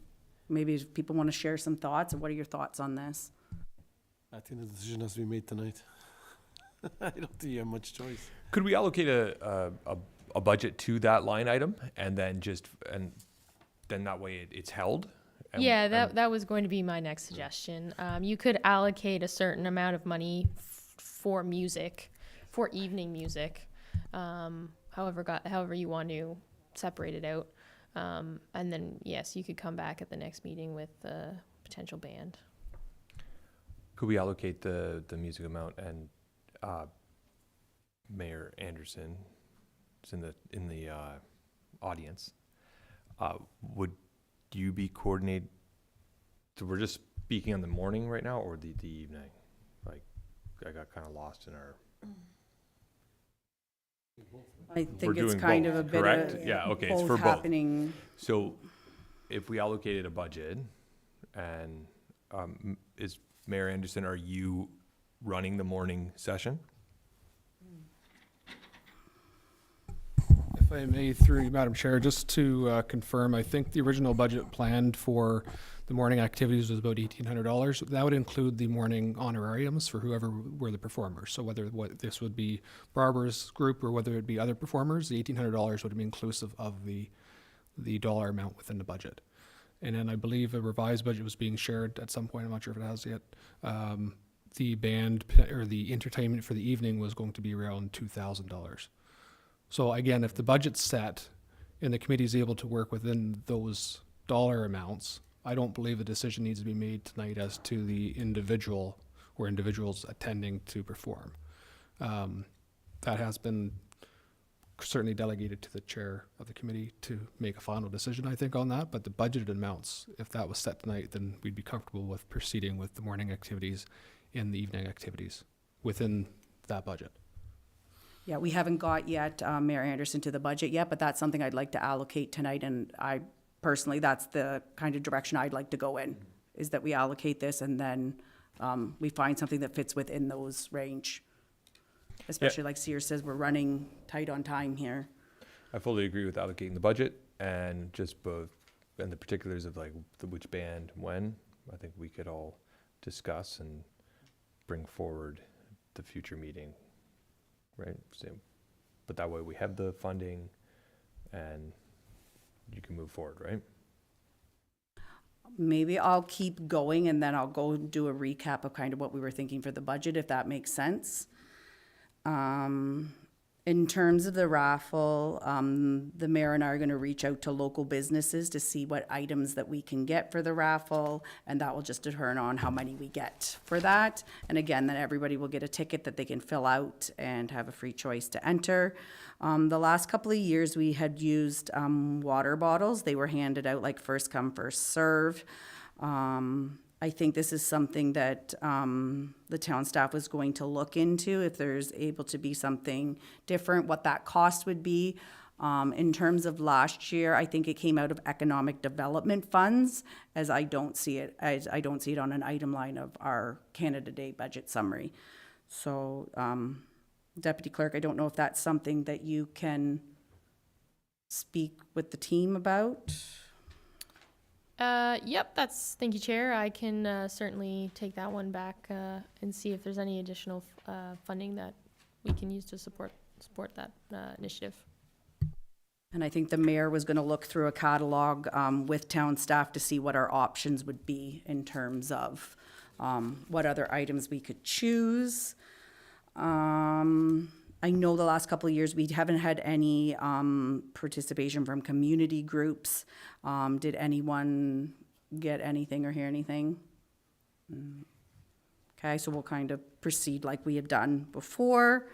maybe if people want to share some thoughts, or what are your thoughts on this? I think the decision has to be made tonight. I don't think you have much choice. Could we allocate a budget to that line item and then then that way it's held? And- Yeah, and- that was going to be my next suggestion. You could allocate a certain amount of money for music, for evening music, however you want to separate it out. And then, yes, you could come back at the next meeting with a potential band. Could we allocate the music amount, and Mayor Anderson is in the audience? Would you be coordinated? So we're just speaking on the morning right now, or the evening? Like, I got kind of lost in our. I think it's doing kind both, of a bit correct? of Yeah, okay, it's both for both. happening. So, if we allocated a budget, and is Mayor Anderson, are you running the morning session? If I may, through you, Madam Chair, just to confirm, I think the original budget planned for the morning activities was about $1,800. That would include the morning honorariums for whoever were the performers. So whether this would be Barbara's group or whether it be other performers, the $1,800 would be inclusive of the dollar amount within the budget. And then I believe a revised budget was being shared at some point. I'm not sure if it has yet. The band or the entertainment for the evening was going to be around $2,000. So again, if the budget's set and the committee is able to work within those dollar amounts, I don't believe a decision needs to be made tonight as to the individual or individuals attending to perform. That has been certainly delegated to the chair of the committee to make a final decision, I think, on that. But the budgeted amounts, if that was set tonight, then we'd be comfortable with proceeding with the morning activities and the evening activities within that budget. Yeah, we haven't got yet Mayor Anderson to the budget yet, but that's something I'd like to allocate tonight, and I personally, that's the kind of direction I'd like to go in, is that we allocate this and then we find something that fits within those range. Especially like Sears says, we're running tight on time here. I fully agree with allocating the budget and just both, and the particulars of like which band, when. I think we could all discuss and bring forward the future meeting, right? So, but that way we have the funding and you can move forward, right? Maybe I'll keep going and then I'll go do a recap of kind of what we were thinking for the budget, if that makes sense. In terms of the raffle, the mayor and I are gonna reach out to local businesses to see what items that we can get for the raffle, and that will just determine on how many we get for that. And again, then everybody will get a ticket that they can fill out and have a free choice to enter. The last couple of years, we had used, water bottles. They were handed out like first come, first serve. I think this is something that the town staff was going to look into, if there's able to be something different, what that cost would be. In terms of last year, I think it came out of economic development funds, as I don't see it on an item line of our Canada Day budget summary. So, Deputy Clerk, I don't know if that's something that you can speak with the team about. Yep, thank you, Chair. I can certainly take that one back and see if there's any additional funding that we can use to support that initiative. And I think the mayor was gonna look through a catalog with town staff to see what our options would be in terms of what other items we could choose. I know the last couple of years, we haven't had any participation from community groups. Did anyone get anything or hear anything? Okay, so we'll kind of proceed like we had done before.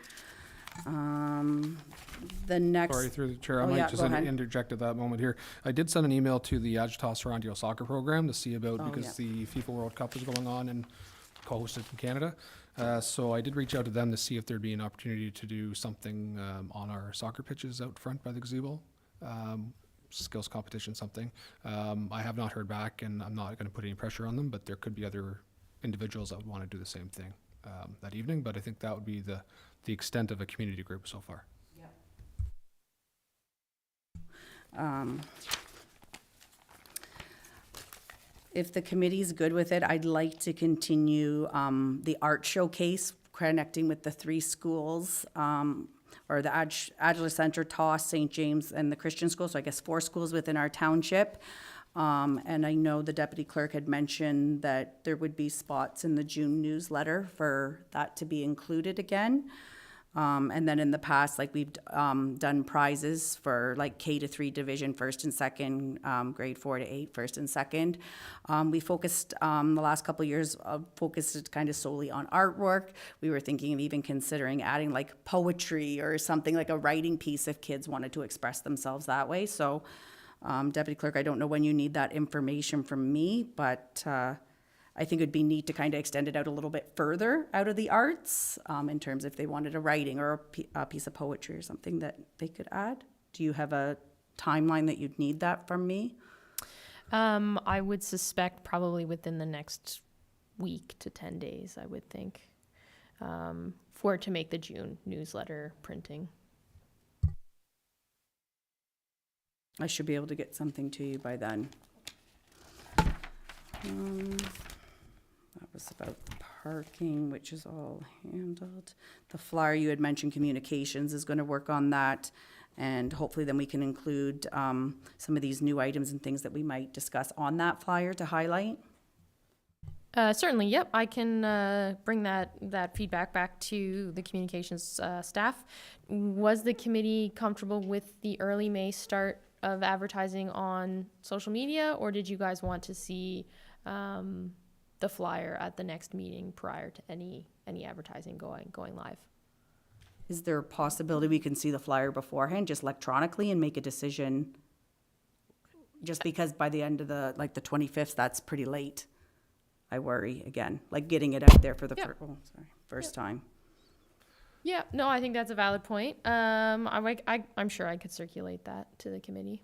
The next. Sorry, through the chair, I Oh, might yeah, just go ahead. interject at that moment here. I did send an email to the Adjala-Tosorontio soccer program to see about, Oh, because the FIFA World Cup is going on and co-hosted from Canada. So I did reach out to them to see if there'd be an opportunity to do something on our soccer pitches out front by the gazebo. Skills competition, something. I have not heard back, and I'm not going to put any pressure on them, but there could be other individuals that would want to do the same thing that evening. But I think that would be the extent of a community group so far. If the committee's good with it, I'd like to continue the art showcase, connecting with the three schools, or the Adjala Center, Toss, St. James, and the Christian school, so I guess 4 schools within our township. And I know the deputy clerk had mentioned that there would be spots in the June newsletter for that to be included again. And then in the past, like we've done prizes for like K to 3 division, first and second, grade 4 to 8, first and second. We focused, the last couple of years, focused kind of solely on artwork. We were thinking of even considering adding like poetry or something, like a writing piece if kids wanted to express themselves that way. So, Deputy Clerk, I don't know when you need that information from me, but I think it'd be neat to kind of extend it out a little bit further out of the arts, in terms if they wanted a writing or a piece of poetry or something that they could add. Do you have a timeline that you'd need that from me? I would suspect probably within the next week to 10 days, I would think, for it to make the June newsletter printing. I should be able to get something to you by then. That was about the parking, which is all handled. The flyer, you had mentioned communications is going to work on that. And hopefully then we can include some of these new items and things that we might discuss on that flyer to highlight. Certainly, yep. I can bring that feedback back to the communications staff. Was the committee comfortable with the early May start of advertising on social media, or did you guys want to see the flyer at the next meeting prior to any advertising going live? Is there a possibility we can see the flyer beforehand, just electronically, and make a decision? Just because by the end of the 25th, that's pretty late. I worry, again, like getting it out there for the first time. Yeah, no, I think that's a valid point. I'm sure I could circulate that to the committee.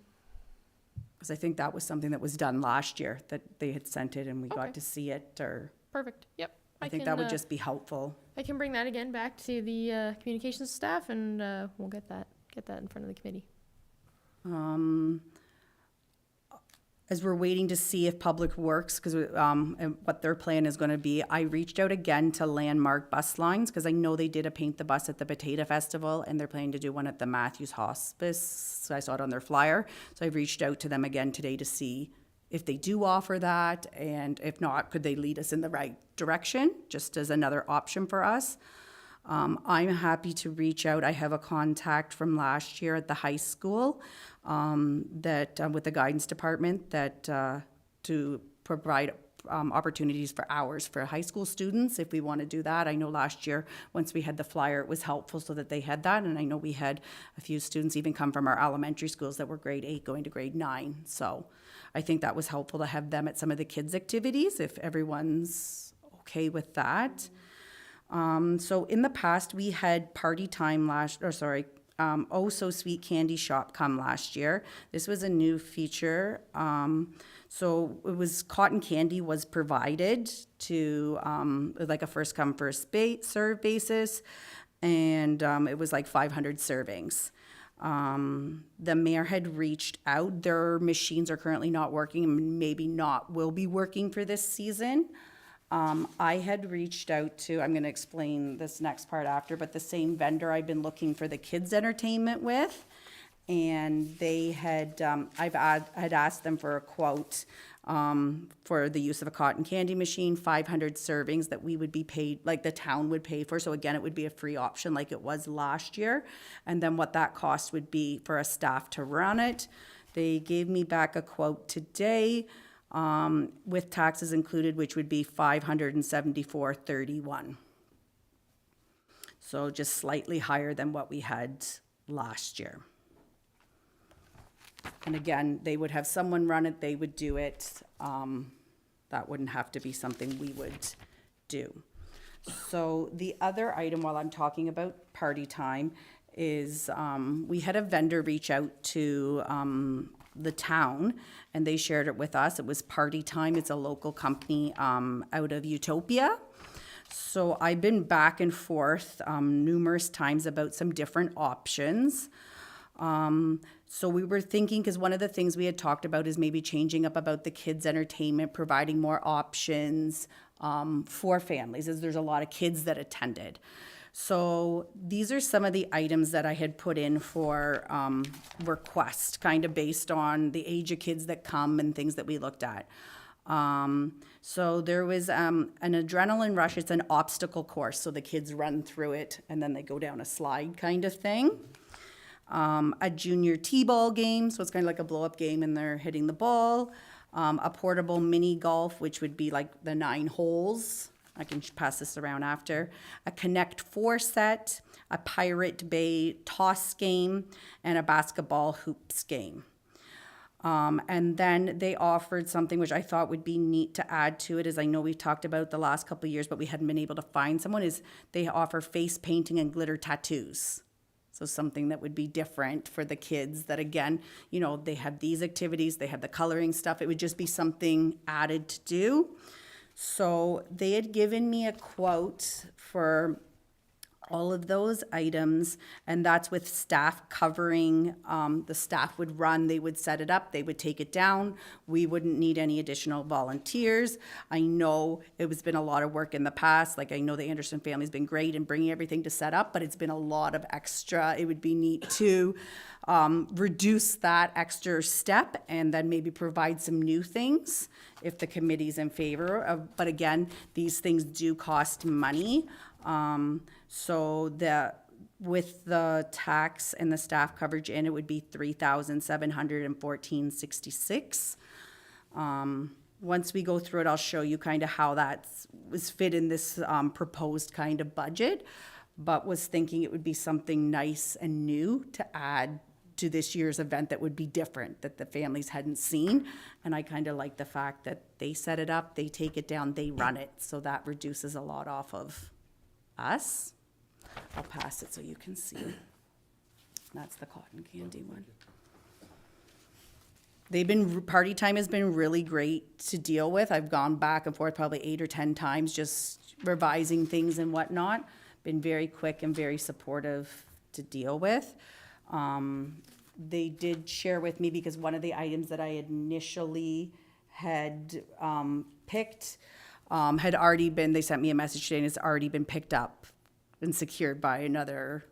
Because I think that was something that was done last year, that they had sent it and we Okay. got to see it, or Perfect. Yep. I think that would just be helpful. I can bring that again back to the communications staff, and we'll get that in front of the committee. As we're waiting to see if Public Works, because and what their plan is going to be, I reached out again to Landmark Bus Lines, because I know they did a Paint the Bus at the Potato Festival, and they're planning to do one at the Matthews Hospice. So I saw it on their flyer. So I reached out to them again today to see if they do offer that, and if not, could they lead us in the right direction, just as another option for us. I'm happy to reach out. I have a contact from last year at the high school that with the guidance department that to provide opportunities for hours for high school students if we want to do that. I know last year, once we had the flyer, it was helpful so that they had that. And I know we had a few students even come from our elementary schools that were grade 8 going to grade 9. So I think that was helpful to have them at some of the kids' activities if everyone's okay with that. So in the past, we had Party Time Oh So Sweet Candy Shop come last year. This was a new feature. So it was cotton candy was provided to like a first come first serve basis, and it was like 500 servings. The mayor had reached out. Their machines are currently not working and maybe not will be working for this season. I had reached out to, I'm going to explain this next part after, but the same vendor I've been looking for the kids' entertainment with. And they had, had asked them for a quote for the use of a cotton candy machine, 500 servings that we would be paid, like the town would pay for. So again, it would be a free option like it was last year. And then what that cost would be for a staff to run it. They gave me back a quote today with taxes included, which would be $574.31. So just slightly higher than what we had last year. And again, they would have someone run it, they would do it. That wouldn't have to be something we would do. So the other item while I'm talking about Party Time is we had a vendor reach out to the town and they shared it with us. It was Party Time. It's a local company out of Utopia. So I've been back and forth numerous times about some different options. So we were thinking, because one of the things we had talked about is maybe changing up about the kids' entertainment, providing more options for families, as there's a lot of kids that attended. So these are some of the items that I had put in for request, kind of based on the age of kids that come and things that we looked at. So there was an adrenaline rush. It's an obstacle course, so the kids run through it and then they go down a slide kind of thing. A junior t-ball game, so it's kind of like a blow-up game and they're hitting the ball. A portable mini golf, which would be like the 9 holes. I can pass this around after. A Connect 4 set, a Pirate Bay toss game, and a basketball hoops game. And then they offered something which I thought would be neat to add to it, as I know we've talked about the last couple of years, but we hadn't been able to find someone, is they offer face painting and glitter tattoos. So something that would be different for the kids that, again, you know, they have these activities, they have the coloring stuff. It would just be something added to do. So they had given me a quote for all of those items, and that's with staff covering. The staff would run, they would set it up, they would take it down. We wouldn't need any additional volunteers. I know it has been a lot of work in the past. Like I know the Anderson family's been great in bringing everything to set up, but it's been a lot of extra. It would be neat to reduce that extra step and then maybe provide some new things if the committee's in favor of. But again, these things do cost money. So with the tax and the staff coverage in, it would be $3,714.66. Once we go through it, I'll show you kind of how that was fit in this proposed kind of budget, but was thinking it would be something nice and new to add to this year's event that would be different, that the families hadn't seen. And I kind of like the fact that they set it up, they take it down, they run it. So that reduces a lot off of us. I'll pass it so you can see. That's the cotton candy one. Party Time has been really great to deal with. I've gone back and forth probably 8 or 10 times, just revising things and whatnot. Been very quick and very supportive to deal with. They did share with me, because one of the items that I initially had picked had already been, they sent me a message today and it's already been picked up and secured by another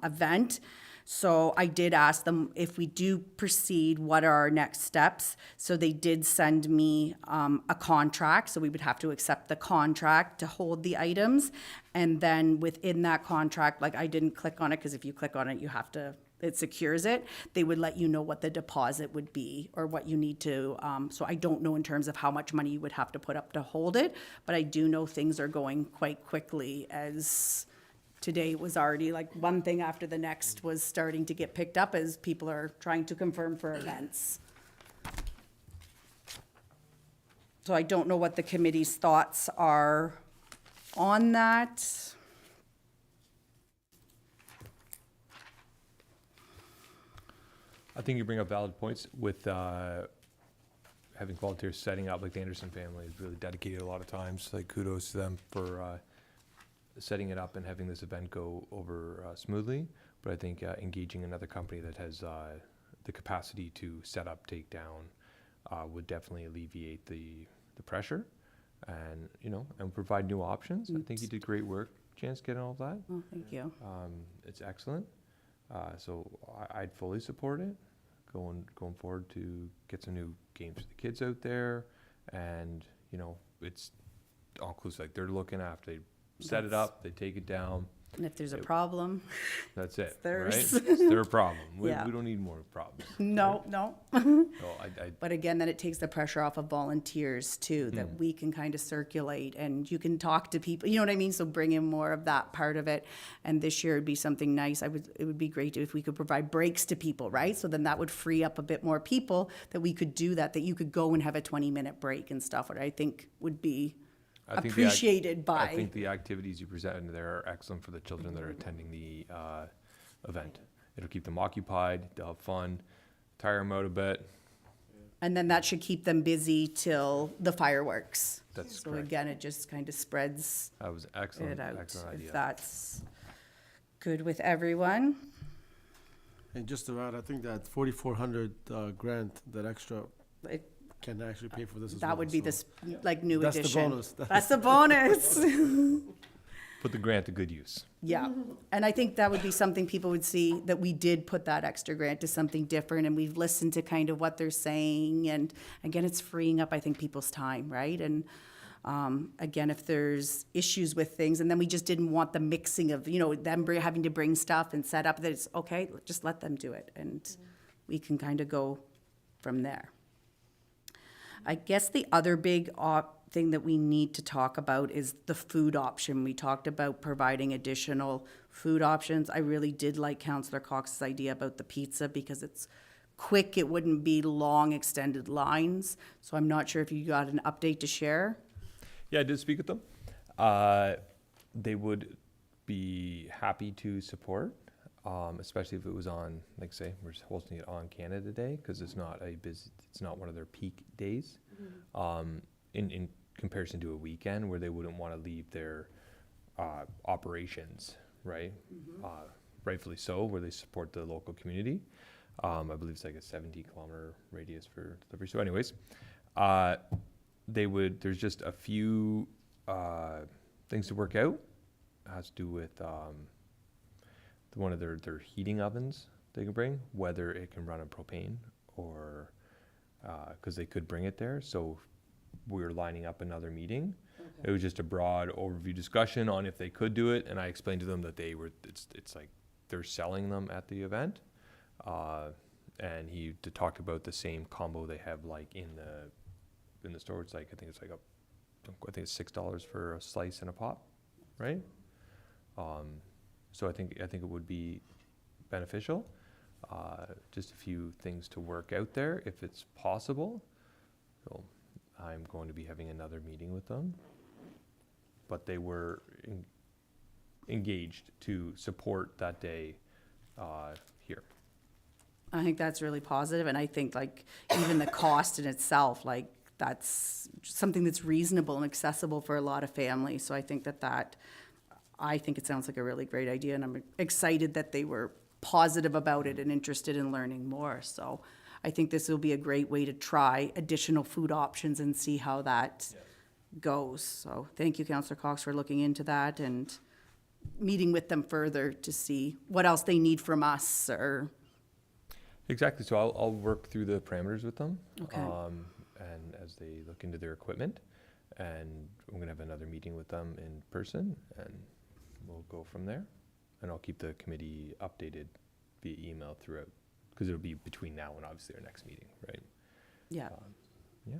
event. So I did ask them if we do proceed, what are our next steps? So they did send me a contract, so we would have to accept the contract to hold the items. And then within that contract, like I didn't click on it, because if you click on it, you have to, it secures it. They would let you know what the deposit would be or what you need to, so I don't know in terms of how much money you would have to put up to hold it, but I do know things are going quite quickly, as today was already like one thing after the next was starting to get picked up as people are trying to confirm for events. So I don't know what the committee's thoughts are on that. I think you bring up valid points with having volunteers setting up, like the Anderson family is really dedicated a lot of times. Like kudos to them for setting it up and having this event go over smoothly. But I think engaging another company that has the capacity to set up, take down, would definitely alleviate the pressure and, you know, and provide new options. I think you did great work, Chance, getting all of that. Oh, thank you. It's excellent. So I'd fully support it, going forward to get some new games for the kids out there. And, you know, it's all inclusive, like they're looking after, they set it up, they take it down. And if there's a problem, That's it, theirs. right? It's their problem. Yeah. We don't need more problems. no. So But again, then it takes the pressure off of volunteers too, that we can kind of circulate and you can talk to people, you know what I mean? So bring in more of that part of it. And this year it'd be something nice. It would be great if we could provide breaks to people, right? So then that would free up a bit more people that we could do that you could go and have a 20-minute break and stuff, what I think would be I think appreciated by. I think the activities you presented there are excellent for the children that are attending the event. It'll keep them occupied, they'll have fun, tire them out a bit. And then that should keep them busy till the fireworks. That's So correct. again, it just kind of spreads That was it excellent, out, excellent if idea. that's good with everyone. And just to add, I think that 4,400 grant, that extra, It- can actually pay for this as well. That would be so this, like, new That's addition. the bonus. That's the bonus. Put the grant to good use. Yeah, and I think that would be something people would see, that we did put that extra grant to something different, and we've listened to kind of what they're saying, and again, it's freeing up, I think, people's time, right? And again, if there's issues with things, and then we just didn't want the mixing of, you know, them having to bring stuff and set up, that it's, okay, just let them do it, and we can kind of go from there. I guess the other big thing that we need to talk about is the food option. We talked about providing additional food options. I really did like Councillor Cox's idea about the pizza because it's quick, it wouldn't be long extended lines. So I'm not sure if you got an update to share. Yeah, I did speak with them. They would be happy to support, especially if it was on, like say, we're hosting it on Canada Day, because it's not it's not one of their peak days. In comparison to a weekend where they wouldn't want to leave their operations, right? Rightfully so, where they support the local community. I believe it's like a 70-kilometer radius for delivery. So anyways, there's just a few things to work out. It has to do with one of their heating ovens they can bring, whether it can run on propane or, because they could bring it there. So we're lining up another meeting. It was just a broad overview discussion on if they could do it, and I explained to them that it's like they're selling them at the event. And he talked about the same combo they have like in the store. It's like, I think it's $6 for a slice and a pop, right? So I think it would be beneficial. Just a few things to work out there if it's possible. So I'm going to be having another meeting with them, but they were engaged to support that day here. I think that's really positive, and I think like even the cost in itself, like that's something that's reasonable and accessible for a lot of families. So I think I think it sounds like a really great idea, and I'm excited that they were positive about it and interested in learning more. So I think this will be a great way to try additional food options and see how that goes. So thank you, Councillor Cox, for looking into that, and meeting with them further to see what else they need from us, or, Exactly. So I'll work through the parameters with them. Okay. And as they look into their equipment, and I'm gonna have another meeting with them in person, and we'll go from there. And I'll keep the committee updated via email throughout, because it'll be between now and obviously our next meeting, right? yeah. Yeah.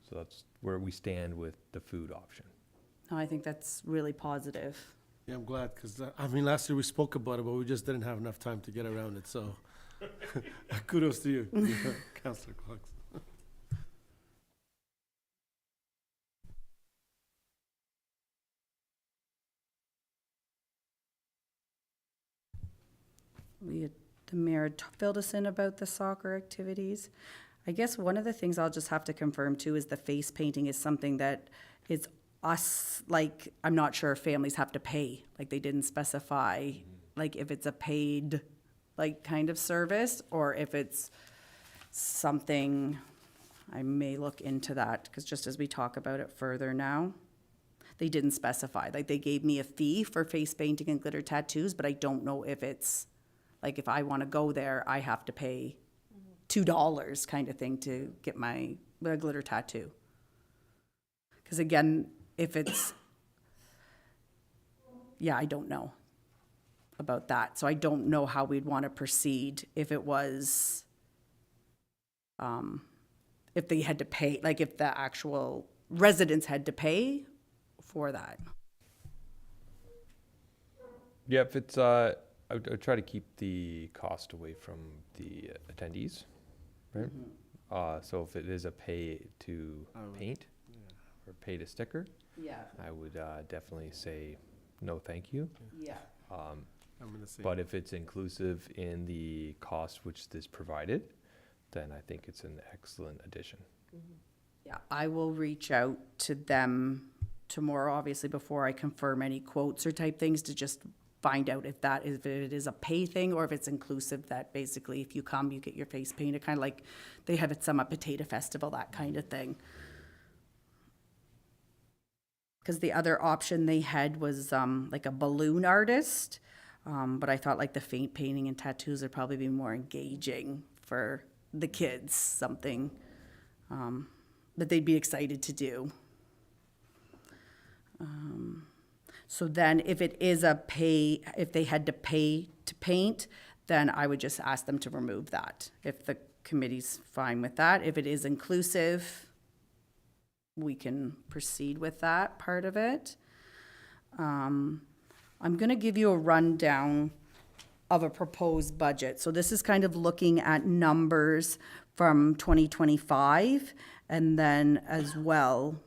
So that's where we stand with the food option. No, I think that's really positive. Yeah, I'm glad, because, I mean, last year we spoke about it, but we just didn't have enough time to get around it, so kudos to you, Councillor Cox. The mayor filled us in about the soccer activities. I guess one of the things I'll just have to confirm too is the face painting is something that is us, like, I'm not sure if families have to pay, like they didn't specify, like if it's a paid, like, kind of service, or if it's something, I may look into that, because just as we talk about it further now, they didn't specify, like they gave me a fee for face painting and glitter tattoos, but I don't know if it's, like if I want to go there, I have to pay $2 kind of thing to get my glitter tattoo. Because again, if it's, yeah, I don't know about that. So I don't know how we'd want to proceed if it was, if they had to pay, like if the actual residents had to pay for that. Yeah, if it's, I would try to keep the cost away from the attendees, right? So if it is a pay to paint or pay to sticker, Yeah, I would definitely say no, thank you. yeah. Um, I'm gonna say. But if it's inclusive in the cost which is provided, then I think it's an excellent addition. Yeah, I will reach out to them tomorrow, obviously, before I confirm any quotes or type things, to just find out if that is, if it is a pay thing, or if it's inclusive, that basically if you come, you get your face painted, kind of like they have at some Potato Festival, that kind of thing. Because the other option they had was like a balloon artist, but I thought like the faint painting and tattoos would probably be more engaging for the kids, something that they'd be excited to do. So then if it is a pay, if they had to pay to paint, then I would just ask them to remove that, if the committee's fine with that. If it is inclusive, we can proceed with that part of it. I'm gonna give you a rundown of a proposed budget. So this is kind of looking at numbers from 2025, and then as well,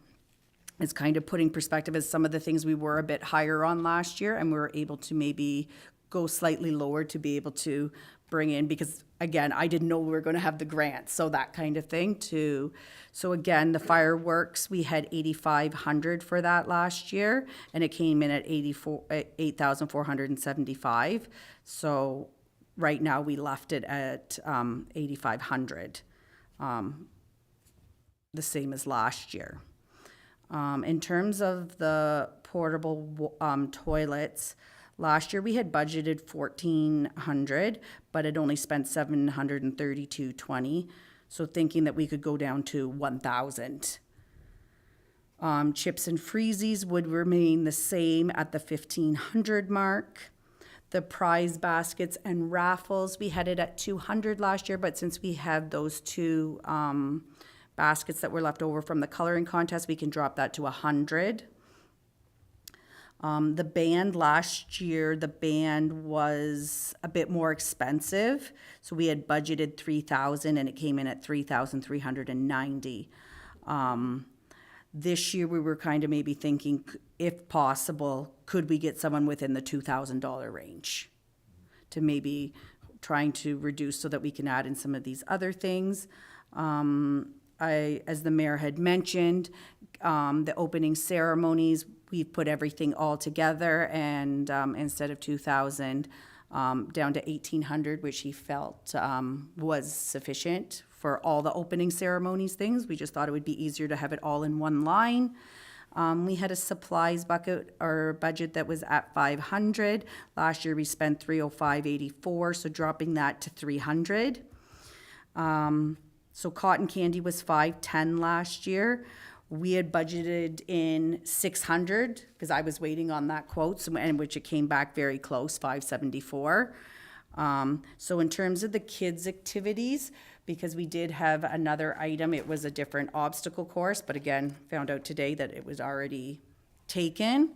it's kind of putting perspective as some of the things we were a bit higher on last year, and we were able to maybe go slightly lower to be able to bring in, because again, I didn't know we were going to have the grants, so that kind of thing too. So again, the fireworks, we had 8,500 for that last year, and it came in at 8,475. So right now we left it at 8,500, the same as last year. In terms of the portable toilets, last year we had budgeted 1,400, but had only spent 732.20. So thinking that we could go down to 1,000. Chips and freezies would remain the same at the 1,500 mark. The prize baskets and raffles, we had it at 200 last year, but since we had those two baskets that were left over from the coloring contest, we can drop that to 100. The band last year, the band was a bit more expensive. So we had budgeted 3,000 and it came in at 3,390. This year we were kind of maybe thinking, if possible, could we get someone within the $2,000 range to maybe trying to reduce so that we can add in some of these other things. As the mayor had mentioned, the opening ceremonies, we've put everything all together, and instead of 2,000, down to 1,800, which he felt was sufficient for all the opening ceremonies things. We just thought it would be easier to have it all in one line. We had a supplies bucket or budget that was at 500. Last year we spent 305.84, so dropping that to 300. So cotton candy was 510 last year. We had budgeted in 600 because I was waiting on that quote, and which it came back very close, 574. So in terms of the kids' activities, because we did have another item, it was a different obstacle course, but again, found out today that it was already taken.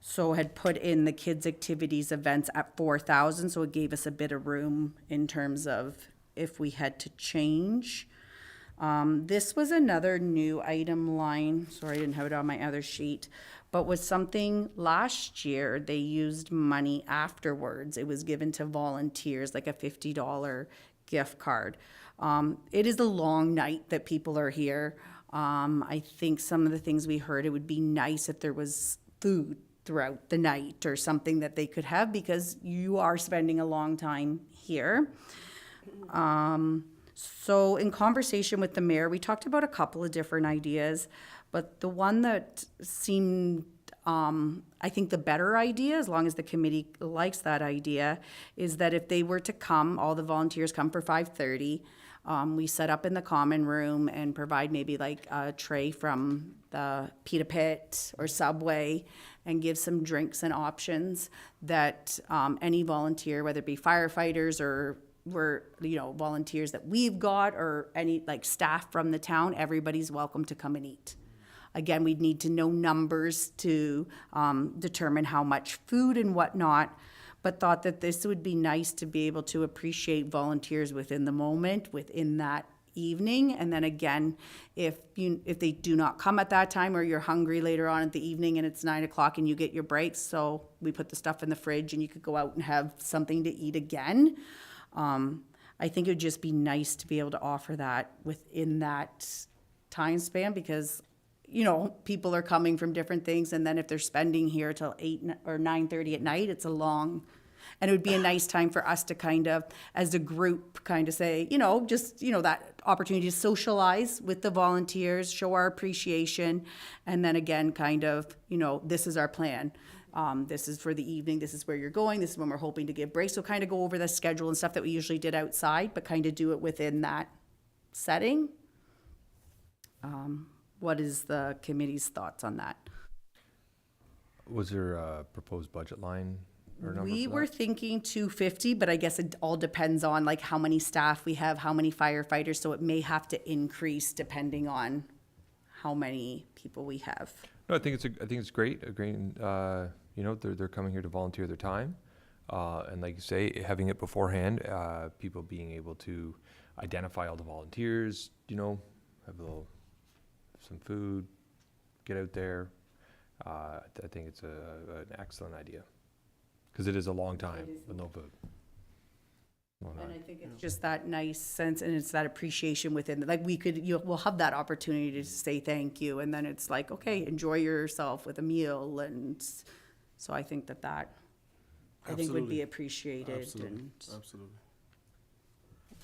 So had put in the kids' activities events at 4,000, so it gave us a bit of room in terms of if we had to change. This was another new item line, sorry, I didn't have it on my other sheet, but was something last year, they used money afterwards. It was given to volunteers, like a $50 gift card. It is a long night that people are here. I think some of the things we heard, it would be nice if there was food throughout the night or something that they could have because you are spending a long time here. So in conversation with the mayor, we talked about a couple of different ideas, but the one that seemed, I think the better idea, as long as the committee likes that idea, is that if they were to come, all the volunteers come for 5:30, we set up in the common room and provide maybe like a tray from the Pita Pit or Subway and give some drinks and options that any volunteer, whether it be firefighters or volunteers that we've got or any like staff from the town, everybody's welcome to come and eat. Again, we'd need to know numbers to determine how much food and whatnot, but thought that this would be nice to be able to appreciate volunteers within the moment, within that evening. And then again, if they do not come at that time or you're hungry later on at the evening and it's 9 o'clock and you get your breaks, so we put the stuff in the fridge and you could go out and have something to eat again. I think it would just be nice to be able to offer that within that time span because, people are coming from different things. And then if they're spending here till 8 or 9:30 at night, it's a long, and it would be a nice time for us to kind of, as a group, kind of say, that opportunity to socialize with the volunteers, show our appreciation. And then again, kind of, this is our plan. This is for the evening, this is where you're going, this is when we're hoping to give breaks. So kind of go over the schedule and stuff that we usually did outside, but kind of do it within that setting. What is the committee's thoughts on that? Was there a proposed budget line or number We for were that? thinking 250, but I guess it all depends on like how many staff we have, how many firefighters, so it may have to increase depending on how many people we have. No, I think it's great. They're coming here to volunteer their time, and like you say, having it beforehand, people being able to identify all the volunteers, have some food, get out there. I think it's an excellent idea because it is a long time with no food. And I think it's just that nice sense, and it's that appreciation within, like we'll have that opportunity to say thank you, and then it's like, okay, enjoy yourself with a meal, and so I think that I think would be appreciated. Absolutely.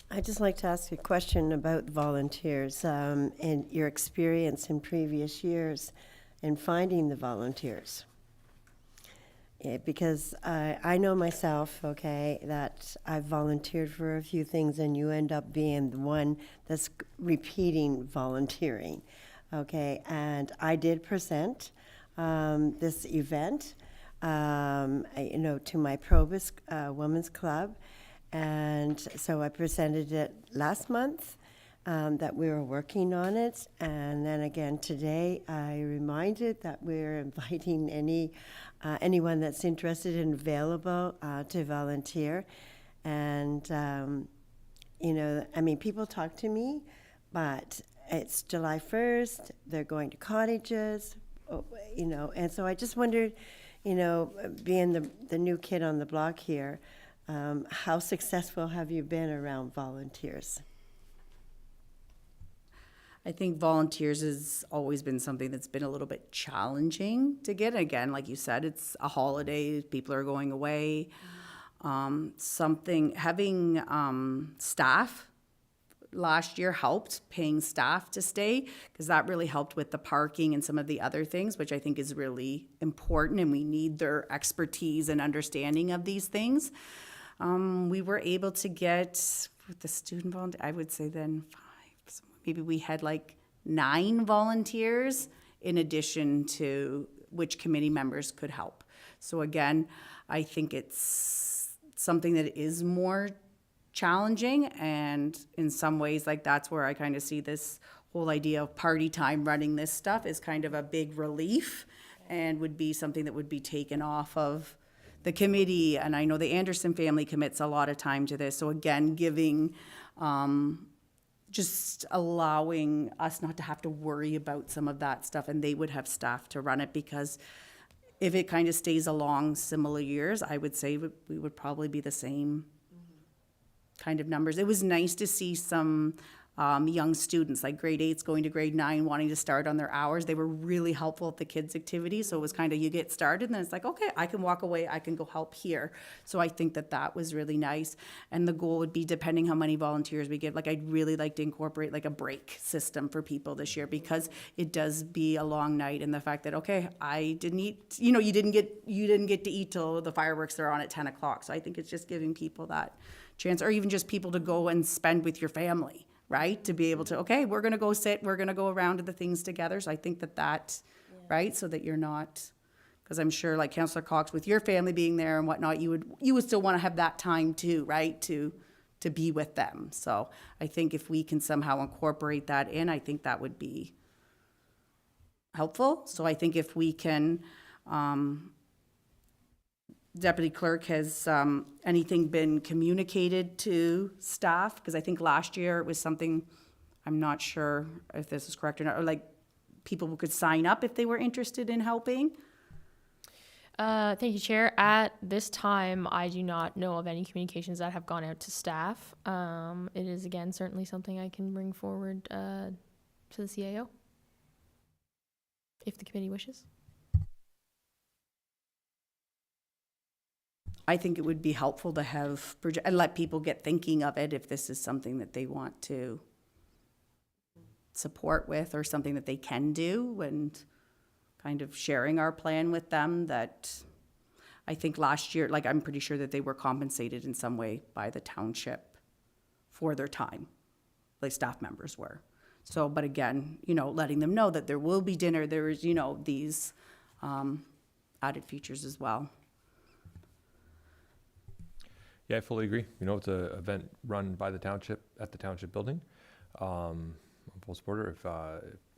I'd just like to ask you a question about volunteers and your experience in previous years in finding the volunteers. Because I know myself, okay, that I've volunteered for a few things and you end up being the one that's repeating volunteering, okay? And I did present this event, to my Probus Women's Club. And so I presented it last month, that we were working on it. And then again today, I reminded that we're inviting anyone that's interested and available to volunteer. And, people talk to me, but it's July 1st, they're going to cottages, and so I just wondered, being the new kid on the block here, how successful have you been around volunteers? I think volunteers has always been something that's been a little bit challenging to get. Again, like you said, it's a holiday, people are going away. Having staff last year helped paying staff to stay, because that really helped with the parking and some of the other things, which I think is really important, and we need their expertise and understanding of these things. We were able to get, with the student volunteer, I would say then 5, so maybe we had like 9 volunteers in addition to which committee members could help. So again, I think it's something that is more challenging, and in some ways, like, that's where I kind of see this whole idea of party time running this stuff is kind of a big relief, and would be something that would be taken off of the committee. And I know the Anderson family commits a lot of time to this, so again, giving, just allowing us not to have to worry about some of that stuff, and they would have staff to run it, because if it kind of stays along similar years, I would say we would probably be the same kind of numbers. It was nice to see some young students, like grade 8s going to grade 9, wanting to start on their hours. They were really helpful at the kids' activities. So it was kind of, you get started, and then it's like, okay, I can walk away, I can go help here. So I think that that was really nice. And the goal would be, depending how many volunteers we give, like, I'd really like to incorporate like a break system for people this year, because it does be a long night, and the fact that, okay, I didn't eat, you didn't get to eat till the fireworks are on at 10 o'clock. So I think it's just giving people that chance, or even just people to go and spend with your family, right? To be able to, okay, we're going to go sit, we're going to go around to the things together. So I think that, right? So that you're not, because I'm sure, like Councillor Cox, with your family being there and whatnot, you would still want to have that time too, right? To be with them. So I think if we can somehow incorporate that in, I think that would be helpful. So I think if we can, Deputy Clerk, has anything been communicated to staff? Because I think last year it was something, I'm not sure if this is correct or not, or like people who could sign up if they were interested in helping. Thank you, Chair. At this time, I do not know of any communications that have gone out to staff. It is, again, certainly something I can bring forward to the CAO, if the committee wishes. I think it would be helpful to have, and let people get thinking of it if this is something that they want to support with, or something that they can do, and kind of sharing our plan with them. That I think last year, like, I'm pretty sure that they were compensated in some way by the township for their time, like staff members were. So, but again, letting them know that there will be dinner, there is, these added features as well. Yeah, I fully agree. It's an event run by the township at the township building. I'm full supporter.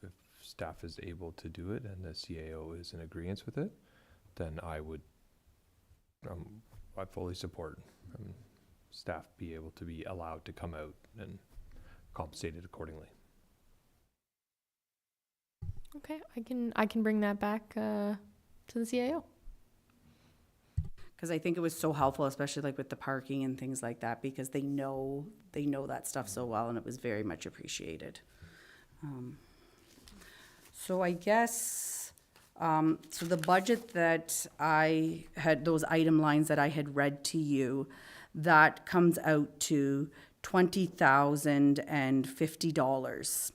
If staff is able to do it and the CAO is in agreement with it, then I fully support staff be able to be allowed to come out and compensated accordingly. Okay, I can bring that back to the CAO. Because I think it was so helpful, especially like with the parking and things like that, because they know that stuff so well, and it was very much appreciated. So I guess, so the budget that I had, those item lines that I had read to you, that comes out to $20,050.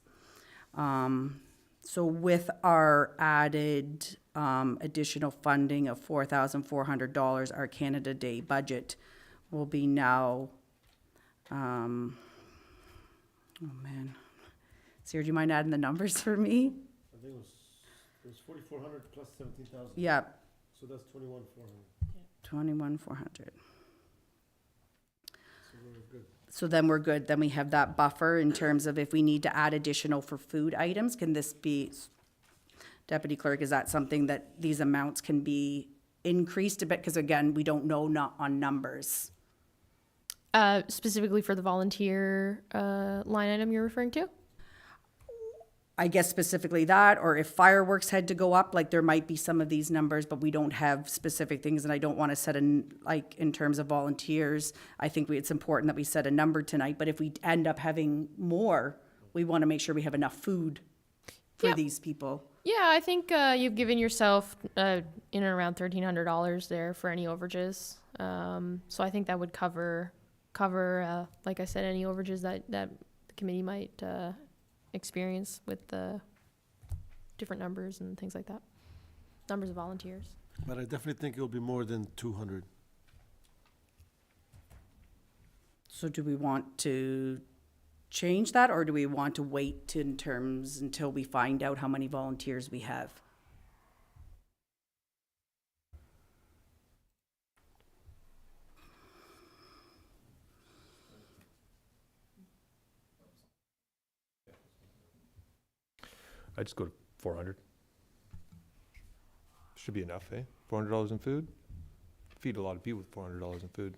So with our added additional funding of $4,400, our Canada Day budget will be now, oh man. Sarah, do you mind adding the numbers for me? I think it was 4,400 plus 17,000. Yeah, So that's 21,400. 21,400. So we're good. So then we're good. Then we have that buffer in terms of if we need to add additional for food items. Can this be, Deputy Clerk, is that something that these amounts can be increased a bit? Because again, we don't know not on numbers. Specifically for the volunteer line item you're referring to? I guess specifically that, or if fireworks had to go up, like there might be some of these numbers, but we don't have specific things, and I don't want to set like in terms of volunteers, I think it's important that we set a number tonight, but if we end up having more, we want to make sure we have enough food for these people. Yeah, I think you've given yourself in and around $1,300 there for any overages. So I think that would cover, like I said, any overages that the the committee might experience with the different numbers and things like that. Numbers of volunteers. But I definitely think it'll be more than 200. So do we want to change that, or do we want to wait in terms until we find out how many volunteers we have? I'd just go to 400. Should be enough, eh? $400 in food? Feed a lot of people with $400 in food.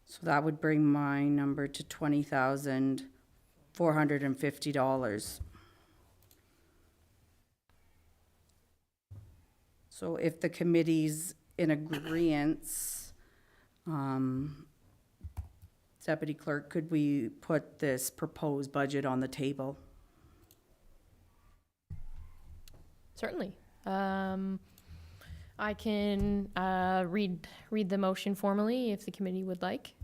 So that would bring my number to $20,450. So if the committee's in agreeance, Deputy Clerk, could we put this proposed budget on the table? Certainly. I can read the motion formally if the committee would like.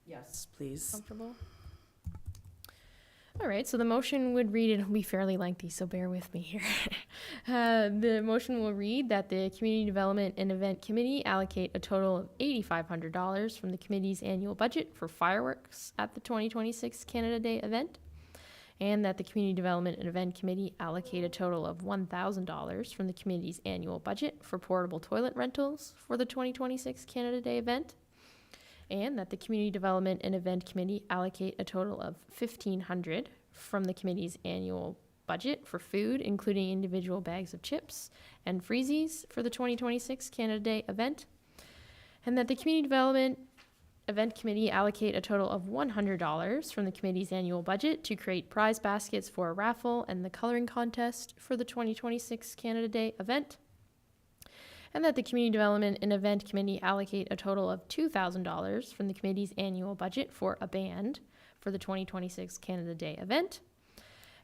Yes, please. Comfortable? All right, so the motion would read, it'll be fairly lengthy, so bear with me here. The motion will read that the Community Development and Event Committee allocate a total of $8,500 from the committee's annual budget for fireworks at the 2026 Canada Day event, and that the Community Development and Event Committee allocate a total of $1,000 from the committee's annual budget for portable toilet rentals for the 2026 Canada Day event, and that the Community Development and Event Committee allocate a total of $1,500 from the committee's annual budget for food, including individual bags of chips and freezies for the 2026 Canada Day event, and that the Community Development Event Committee allocate a total of $100 from the committee's annual budget to create prize baskets for a raffle and the coloring contest for the 2026 Canada Day event, and that the Community Development and Event Committee allocate a total of $2,000 from the committee's annual budget for a band for the 2026 Canada Day event,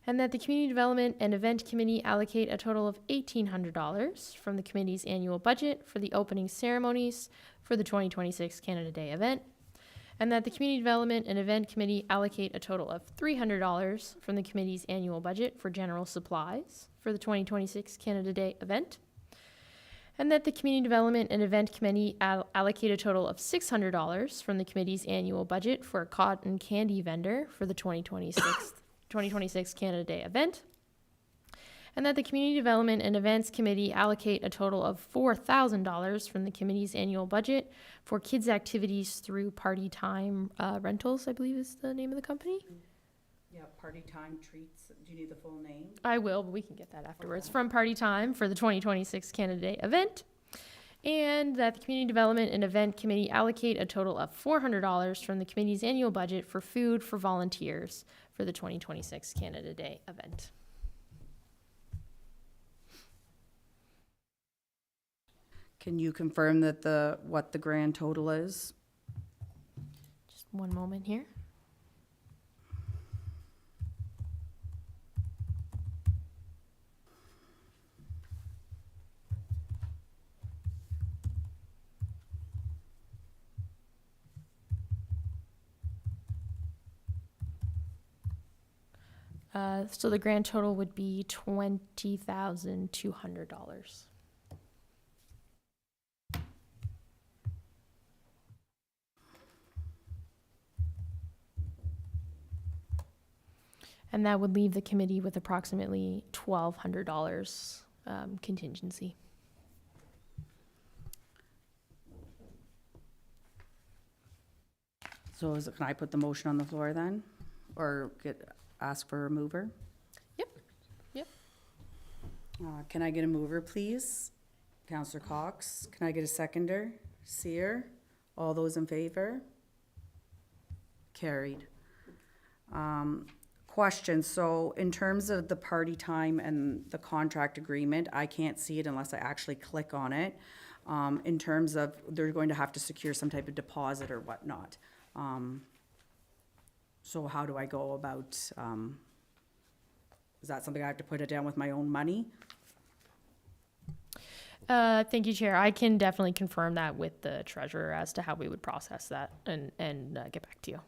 and that the Community Development and Event Committee allocate a total of $1,800 from the committee's annual budget for the opening ceremonies for the 2026 Canada Day event, and that the Community Development and Event Committee allocate a total of $300 from the committee's annual budget for general supplies for the 2026 Canada Day event, and that the Community Development and Event Committee allocate a total of $600 from the committee's annual budget for a cotton candy vendor for the 2026 Canada Day event, and that the Community Development and Events Committee allocate a total of $4,000 from the committee's annual budget for kids' activities through Party Time Rentals, I believe is the name of the company. Yeah, Party Time Treats. Do you need the full name? I will, but we can get that afterwards. From Party Time for the 2026 Canada Day event. And that the Community Development and Event Committee allocate a total of $400 from the committee's annual budget for food for volunteers for the 2026 Canada Day event. Can you confirm that what the grand total is? Just one moment here. So the grand total would be $20,200. And that would leave the committee with approximately $1,200 contingency. So can I put the motion on the floor then? Or ask for a mover? Yep. Yep. Can I get a mover, please? Councillor Cox. Can I get a seconder? Seer. All those in favor? Carried. Question, so in terms of the party time and the contract agreement, I can't see it unless I actually click on it. In terms of, they're going to have to secure some type of deposit or whatnot. So how do I go about, is that something I have to put it down with my own money? Thank you, Chair. I can definitely confirm that with the treasurer as to how we would process that and get back to you.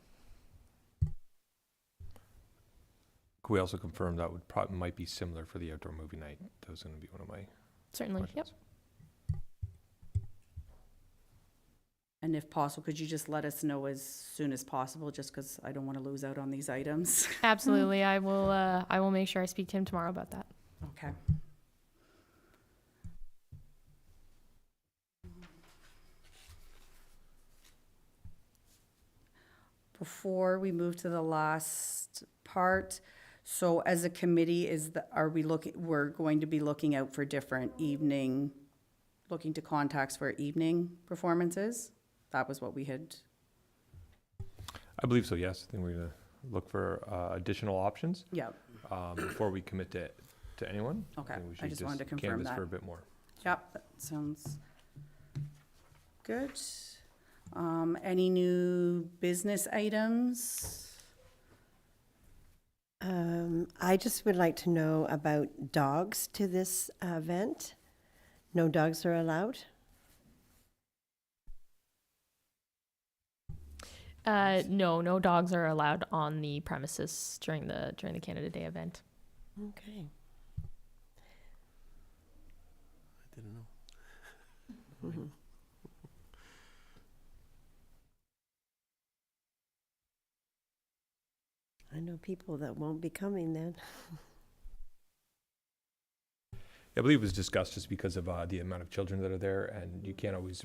Could we also confirm that would might be similar for the outdoor movie night? That was gonna be one of my Certainly, yep. questions. And if possible, could you just let us know as soon as possible, just because I don't want to lose out on these items? Absolutely. I will make sure I speak to him tomorrow about that. Okay. Before we move to the last part, so as a committee, we're going to be looking out for different looking to contacts for evening performances? That was what we had, I believe so, yes. I think we're gonna look for additional options yeah, before we commit to anyone. okay. think we I should just wanted to confirm canvass that. for a bit more. Yep, that sounds good. Any new business items? I just would like to know about dogs to this event. No dogs are allowed? No dogs are allowed on the premises during the Canada Day event. Okay. I didn't know. Mhm. I know people that won't be coming then. I believe it was discussed just because of the amount of children that are there, and you can't always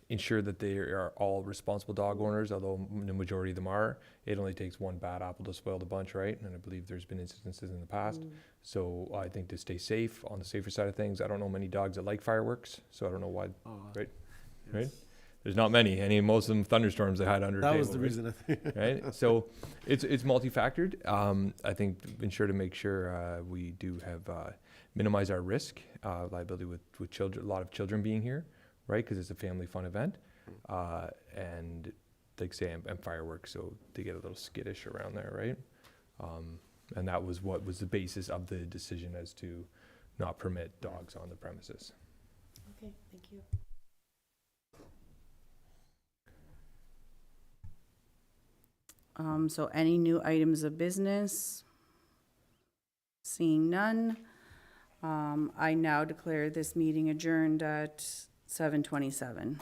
ensure that they are all responsible dog owners, although the majority of them are. It only takes one bad apple to spoil the bunch, right? And I believe there's been instances in the past. So I think to stay safe, on the safer side of things, I don't know many dogs that like fireworks, so I don't know why. Oh, Right. yes. Right. There's not many. Most of them thunderstorms they hide under a That table, was the right? reason I think. Right? So it's multi-factored. I think ensure to make sure we do have minimize our risk, liability with children, a lot of children being here, right? Because it's a family fun event, and like say and fireworks, so they get a little skittish around there, right? And that was what was the basis of the decision as to not permit dogs on the premises. Okay, thank you. So any new items of business? Seeing none, I now declare this meeting adjourned at 7:27.